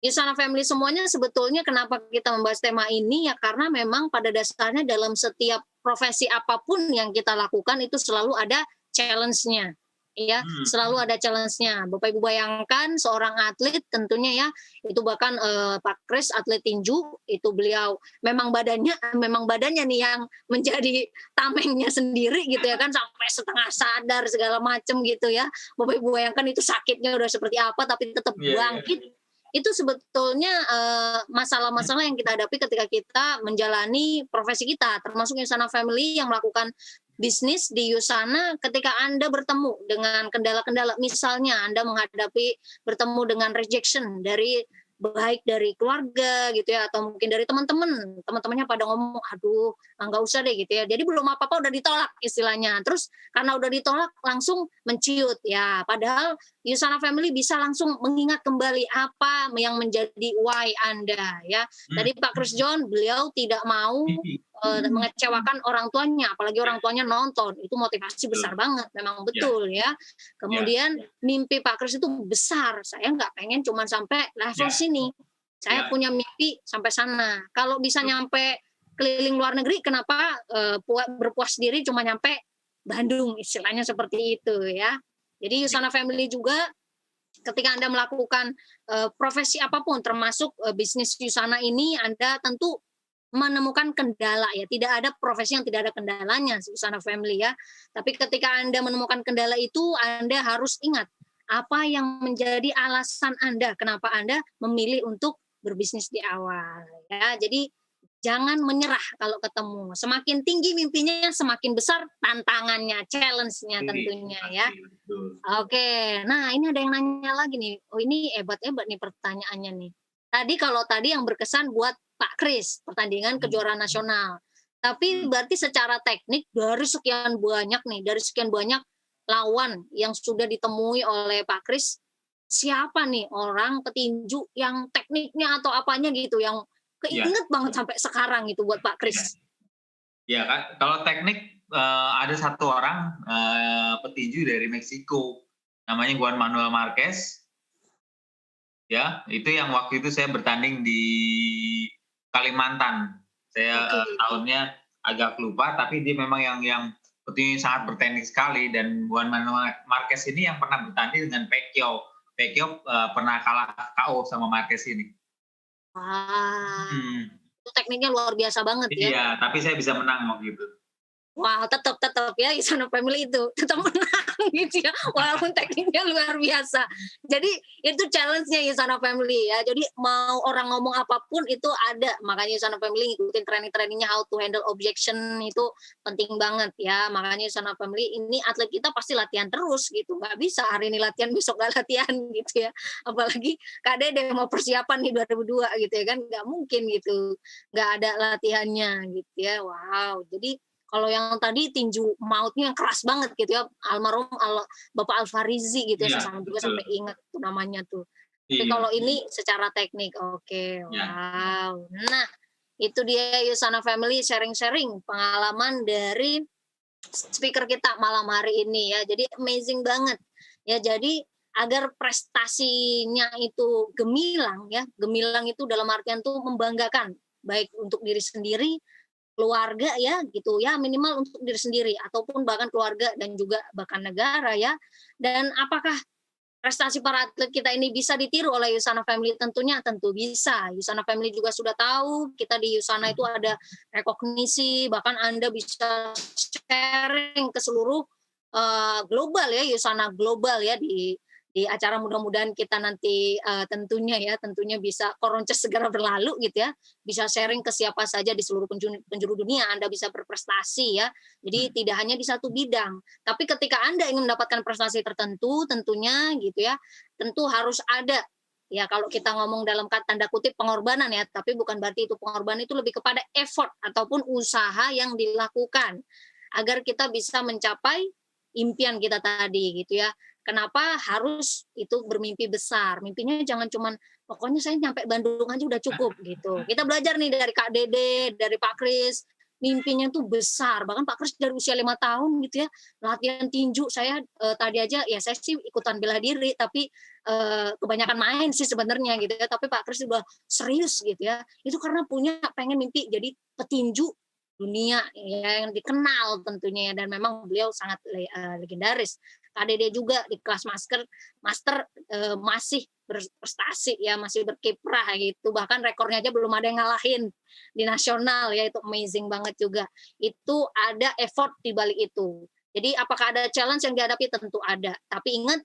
Yusana Family semuanya sebetulnya kenapa kita membahas tema ini ya karena memang pada dasarnya dalam setiap profesi apapun yang kita lakukan itu selalu ada challenge-nya. Ya, mhm, selalu ada challenge-nya. Bapak Ibu bayangkan seorang atlet tentunya ya, itu bahkan Pak Kris atlet tinju, itu beliau memang badannya nih yang menjadi tamengnya sendiri gitu ya kan sampai setengah sadar segala macam gitu ya. Bapak Ibu bayangkan itu sakitnya udah seperti apa tapi tetap iya iya. bangkit itu sebetulnya masalah-masalah yang kita hadapi ketika kita menjalani profesi kita, termasuk Yusana Family yang melakukan bisnis di Yusana ketika Anda bertemu dengan kendala-kendala, misalnya Anda bertemu dengan rejection dari baik dari keluarga gitu ya atau mungkin dari teman-temannya pada ngomong aduh nggak usah deh gitu ya jadi belum apa-apa udah ditolak istilahnya terus karena udah ditolak langsung menciut ya padahal Yusana Family bisa langsung mengingat kembali apa yang menjadi why Anda ya. Mhm, Tadi Pak Chris mhm. John beliau tidak mau mengecewakan orang tuanya, apalagi Ya, orang tuanya nonton. Itu motivasi betul. besar banget, memang Ya, betul ya. ya, Kemudian mimpi Pak Chris itu besar. Saya nggak pengen cuma sampai level ya, sini. Saya ya, punya mimpi sampai sana. Kalau bisa betul. nyampe keliling luar negeri, kenapa berpuas diri cuma nyampe Bandung, istilahnya seperti itu ya. Jadi Yusana Family juga ketika Anda melakukan profesi apapun termasuk bisnis Yusana ini Anda tentu menemukan kendala ya. Tidak ada profesi yang tidak ada kendalanya Yusana Family ya. Tapi ketika Anda menemukan kendala itu Anda harus ingat apa yang menjadi alasan Anda kenapa Anda memilih untuk berbisnis di awal ya. Jadi jangan menyerah kalau ketemu. Semakin tinggi mimpinya, semakin besar tantangannya, challenge-nya Pasti tentunya ya. pasti, betul. Oke, nah ini ada yang nanya lagi nih. Oh ini hebat-hebat nih pertanyaannya nih. Tadi yang berkesan buat Pak Kris, pertandingan Mhm, kejuaraan nasional. Tapi mhm. berarti secara teknik dari sekian banyak lawan yang sudah ditemui oleh Pak Kris, siapa nih orang petinju yang tekniknya atau apanya gitu yang Iya, keinget banget sampai sekarang itu buat Pak iya. Kris? Iya kan, kalau teknik, ada satu orang, petinju dari Meksiko, namanya Juan Manuel Marquez, ya, itu yang waktu itu saya bertanding di Kalimantan. Saya, Oke. tahunnya agak lupa, tapi dia memang yang petinju sangat berteknik sekali dan Juan Manuel Marquez ini yang pernah bertanding dengan Pacquiao. Pacquiao, pernah kalah KO sama Marquez ini. Wah, Mhm. itu tekniknya luar biasa banget ya. Iya, tapi saya bisa menang waktu itu. Wah, tetap tetap ya Isono Family itu, tetap menang gitu ya, walaupun tekniknya luar biasa. Jadi itu challenge-nya Isono Family ya, jadi mau orang ngomong apapun itu ada, makanya Isono Family ngikutin training-trainingnya how to handle objection itu penting banget ya, makanya Isono Family ini atlet kita pasti latihan terus gitu, nggak bisa hari ini latihan besok nggak latihan gitu ya. Apalagi Kak Dede mau persiapan nih 2002 gitu ya kan, nggak mungkin gitu, nggak ada latihannya gitu ya. Wow, jadi kalau yang tadi tinju mautnya yang keras banget gitu ya, almarhum Bapak Alfarizi gitu ya, Iya, saya juga betul. sampai ingat tuh namanya tuh. Tapi Iya, kalau ini secara teknik, oke, iya. wow. Nah, itu dia Yusana Family sharing-sharing pengalaman dari speaker kita malam hari ini ya. Jadi amazing banget. Ya, jadi agar prestasinya itu gemilang ya, gemilang itu dalam artian tuh membanggakan, baik untuk diri sendiri keluarga ya gitu ya, minimal untuk diri sendiri ataupun bahkan keluarga dan juga bahkan negara ya. Dan apakah prestasi para atlet kita ini bisa ditiru oleh Yusana Family? Tentunya tentu bisa. Yusana Family juga sudah tahu kita di Yusana itu ada rekognisi, bahkan Anda bisa sharing ke seluruh global ya, Yusana global ya di di acara mudah-mudahan kita nanti tentunya bisa Koronces segera berlalu gitu ya, bisa sharing ke siapa saja di seluruh penjuru dunia, Anda bisa berprestasi ya. Jadi tidak hanya di satu bidang, tapi ketika Anda ingin mendapatkan prestasi tertentu tentunya gitu ya, tentu harus ada ya kalau kita ngomong dalam tanda kutip pengorbanan ya, tapi bukan berarti itu pengorbanan, itu lebih kepada effort ataupun usaha yang dilakukan agar kita bisa mencapai impian kita tadi gitu ya. Kenapa harus itu bermimpi besar? Mimpinya jangan cuman pokoknya saya nyampe Bandung aja udah cukup gitu. Kita belajar nih dari Kak Dede, dari Pak Kris, mimpinya tuh besar. Bahkan Pak Kris dari usia 5 tahun gitu ya, latihan tinju. Saya tadi aja ya saya sih ikutan bela diri, tapi kebanyakan main sih sebenarnya gitu ya. Tapi Pak Kris udah serius gitu ya. Itu karena punya pengen mimpi jadi petinju dunia ya, yang dikenal tentunya ya, dan memang beliau sangat legendaris. Kak Dede juga di kelas master masih berprestasi ya, masih berkiprah gitu. Bahkan rekornya aja belum ada yang ngalahin di nasional ya, itu amazing banget juga. Itu ada effort di balik itu. Jadi apakah ada challenge yang dihadapi? Tentu ada. Tapi ingat,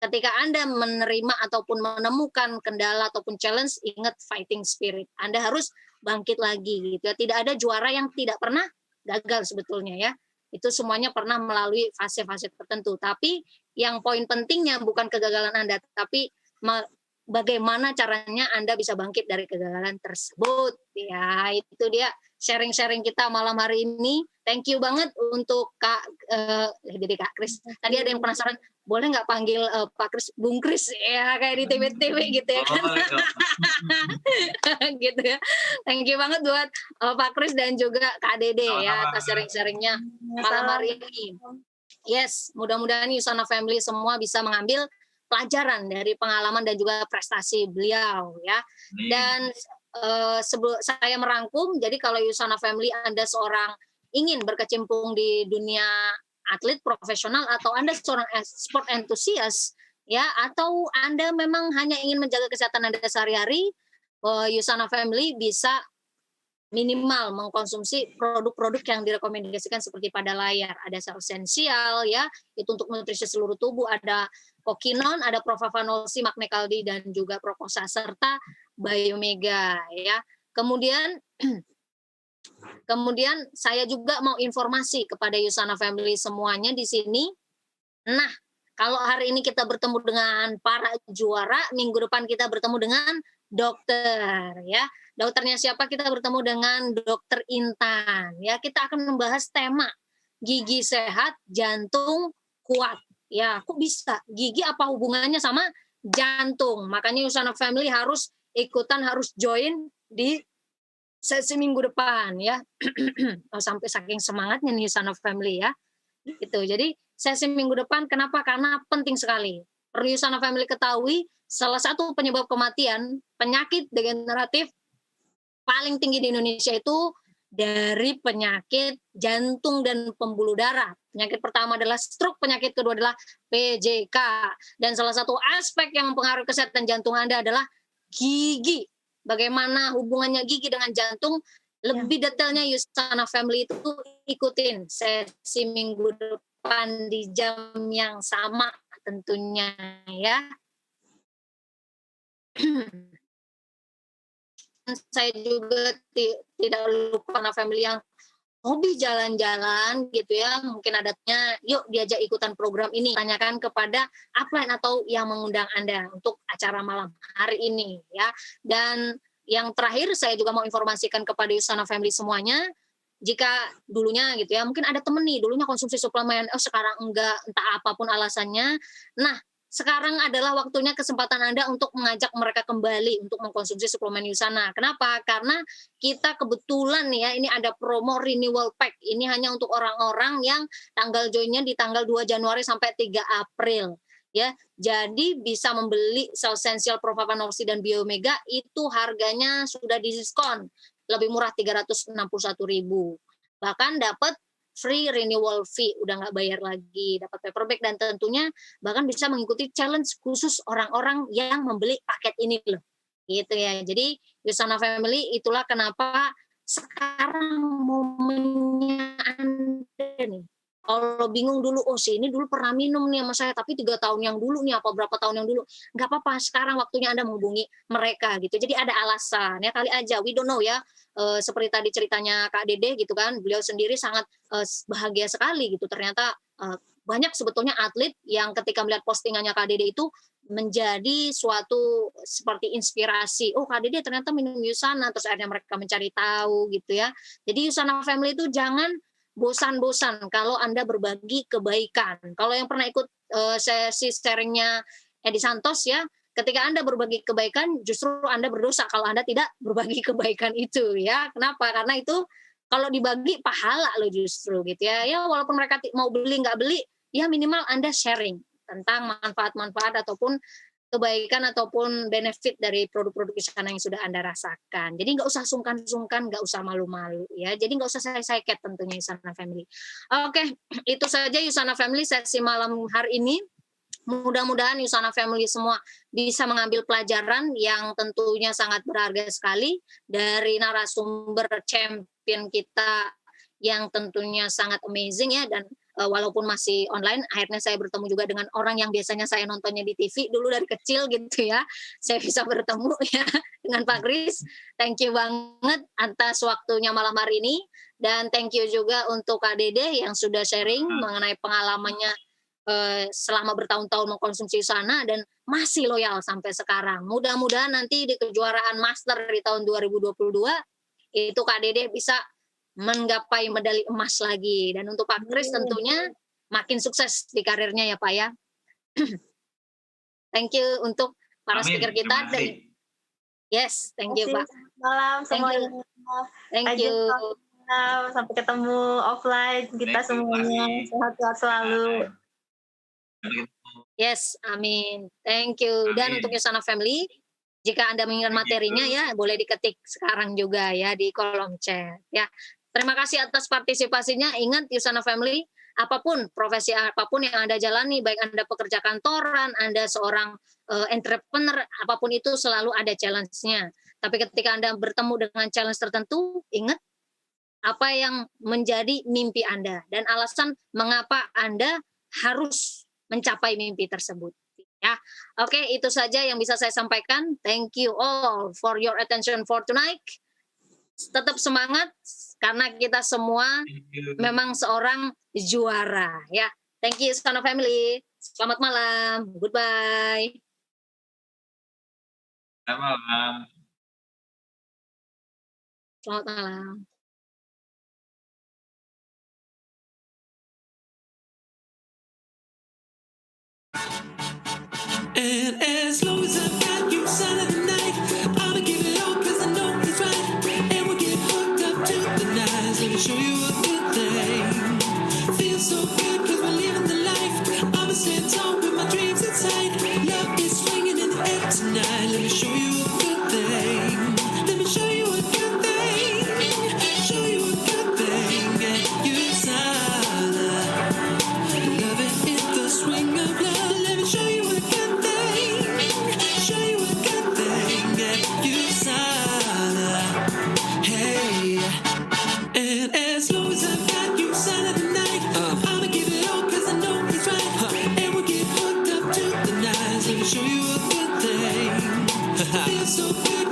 ketika Anda menerima ataupun menemukan kendala ataupun challenge, ingat fighting spirit. Anda harus bangkit lagi gitu ya. Tidak ada juara yang tidak pernah gagal sebetulnya ya. Itu semuanya pernah melalui fase-fase tertentu. Tapi yang poin pentingnya bukan kegagalan Anda, tapi bagaimana caranya Anda bisa bangkit dari kegagalan tersebut. Ya, itu dia sharing-sharing kita malam hari ini. Thank you banget untuk jadi Kak Kris. Tadi ada yang penasaran, boleh nggak panggil Pak Kris Bung Kris ya, kayak di TV-TV gitu ya kan. Gitu ya. Thank you banget buat Pak Kris dan juga Kak Dede ya atas sharing-sharingnya malam hari ini. Yes, mudah-mudahan Yusana Family semua bisa mengambil pelajaran dari pengalaman dan juga prestasi beliau ya. Dan sebelum saya merangkum, jadi kalau Yusana Family Anda seorang ingin berkecimpung di dunia atlet profesional, atau Anda seorang sport enthusiast ya, atau Anda memang hanya ingin menjaga kesehatan Anda sehari-hari, Yusana Family bisa minimal mengkonsumsi produk-produk yang direkomendasikan seperti pada layar. Ada Cell Essential ya, itu untuk nutrisi seluruh tubuh, ada Kokinon, ada Profavanol C, Magnekaldi, dan juga Proposa, serta Biomega ya. Kemudian saya juga mau informasi kepada Yusana Family semuanya di sini. Nah, kalau hari ini kita bertemu dengan para juara, minggu depan kita bertemu dengan dokter ya. Dokternya siapa? Kita bertemu dengan Dokter Intan ya. Kita akan membahas tema gigi sehat, jantung kuat. Ya, kok bisa? Gigi apa hubungannya sama jantung? Makanya Yusana Family harus ikutan, harus join di sesi minggu depan ya. Sampai saking semangatnya nih Yusana Family ya. Gitu. Jadi sesi minggu depan kenapa? Karena penting sekali. Perlu Yusana Family ketahui, salah satu penyebab kematian penyakit degeneratif paling tinggi di Indonesia itu dari penyakit jantung dan pembuluh darah. Penyakit pertama adalah stroke, penyakit kedua adalah PJK. Dan salah satu aspek yang mempengaruhi kesehatan jantung Anda adalah gigi. Bagaimana hubungannya gigi dengan jantung? Lebih detailnya Yusana Family itu ikutin sesi minggu depan di jam yang sama tentunya ya. Saya juga tidak lupa anak family yang hobi jalan-jalan gitu ya, mungkin adatnya yuk diajak ikutan program ini, tanyakan kepada upline atau yang mengundang Anda untuk acara malam hari ini ya. Dan yang terakhir saya juga mau informasikan kepada Yusana Family semuanya, jika dulunya gitu ya, mungkin ada temen nih dulunya konsumsi suplemen, sekarang enggak, entah apapun alasannya. Nah, sekarang adalah waktunya, kesempatan Anda untuk mengajak mereka kembali untuk mengkonsumsi suplemen Yusana. Kenapa? Karena kita kebetulan ya, ini ada promo renewal pack. Ini hanya untuk orang-orang yang tanggal joinnya di tanggal 2 Januari sampai 3 April. Ya, jadi bisa membeli Cell Essential, Profavanol C, dan Biomega itu harganya sudah diskon lebih murah 361.000. Bahkan dapat free renewal fee, udah nggak bayar lagi, dapat paperback, dan tentunya bahkan bisa mengikuti challenge khusus orang-orang yang membeli paket ini loh. Gitu ya. Jadi Yusana Family, itulah kenapa sekarang momennya Anda nih Kalau bingung dulu, oh si ini dulu pernah minum nih sama saya, tapi 3 tahun yang dulu nih, apa berapa tahun yang dulu. Nggak apa-apa, sekarang waktunya Anda menghubungi mereka gitu. Jadi ada alasan, ya kali aja, we don't know ya. Seperti tadi ceritanya Kak Dede gitu kan, beliau sendiri sangat bahagia sekali gitu. Ternyata banyak sebetulnya atlet yang ketika melihat postingannya Kak Dede itu menjadi suatu seperti inspirasi. Oh Kak Dede ternyata minum Yusana, terus akhirnya mereka mencari tahu gitu ya. Jadi Yusana Family itu jangan bosan-bosan kalau Anda berbagi kebaikan. Kalau yang pernah ikut sesi sharingnya Edi Santos ya, ketika Anda berbagi kebaikan, justru Anda berdosa kalau Anda tidak berbagi kebaikan itu ya. Kenapa? Karena itu kalau dibagi pahala loh justru gitu ya. Ya walaupun mereka mau beli nggak beli, ya minimal Anda sharing tentang manfaat-manfaat ataupun kebaikan ataupun benefit dari produk-produk Yusana yang sudah Anda rasakan. Jadi nggak usah sungkan-sungkan, nggak usah malu-malu ya. Jadi nggak usah saya-saya tentunya Yusana Family. Oke, itu saja Yusana Family sesi malam hari ini. Mudah-mudahan Yusana Family semua bisa mengambil pelajaran yang tentunya sangat berharga sekali dari narasumber champion kita yang tentunya sangat amazing ya, dan walaupun masih online, akhirnya saya bertemu juga dengan orang yang biasanya saya nontonnya di TV dulu dari kecil gitu ya. Saya bisa bertemu ya dengan Pak Kris. Thank you banget atas waktunya malam hari ini, dan thank you juga untuk Kak Dede yang sudah sharing mengenai pengalamannya selama bertahun-tahun mengkonsumsi Yusana dan masih loyal sampai sekarang. Mudah-mudahan nanti di kejuaraan Master di tahun 2022 itu Kak Dede bisa menggapai medali emas lagi. Dan untuk Pak Kris tentunya makin sukses di karirnya ya Pak ya. Thank you untuk para speaker kita. Yes, thank you Pak. Malam semuanya. Thank you. Sampai ketemu offline kita semuanya. Sehat-sehat selalu. Yes, amin. Thank you. Dan untuk Yusana Family, jika Anda menginginkan materinya ya boleh diketik sekarang juga ya di kolom chat ya. Terima kasih atas partisipasinya. Ingat Yusana Family, apapun profesi apapun yang Anda jalani, baik Anda pekerja kantoran, Anda seorang entrepreneur, apapun itu selalu ada challenge-nya. Tapi ketika Anda bertemu dengan challenge tertentu, ingat apa yang menjadi mimpi Anda dan alasan mengapa Anda harus mencapai mimpi tersebut. Ya, oke, itu saja yang bisa saya sampaikan. Thank you all for your attention for tonight. Tetap semangat karena kita semua memang seorang juara ya. Thank you Yusana Family. Selamat malam. Goodbye. Selamat malam. Selamat malam. And as long as I've got you side of the night, I'ma give it all cause I know he's right. And we'll get hooked up to the nines. Let me show you a good thing. Feels so good cause we're living the life. I'ma stand tall with my dreams inside. Love is swinging in the air tonight. Let me show you a good thing. Let me show you a good thing. Show you a good thing. Get you Yusana. Love it in the swing of love. Let me show you a good thing. Show you a good thing. Get you Yusana. Hey. And as long as I've got you Yusana tonight, I'ma give it all cause I know he's right. And we'll get hooked up to the nines. Let me show you a good thing. Feels so good.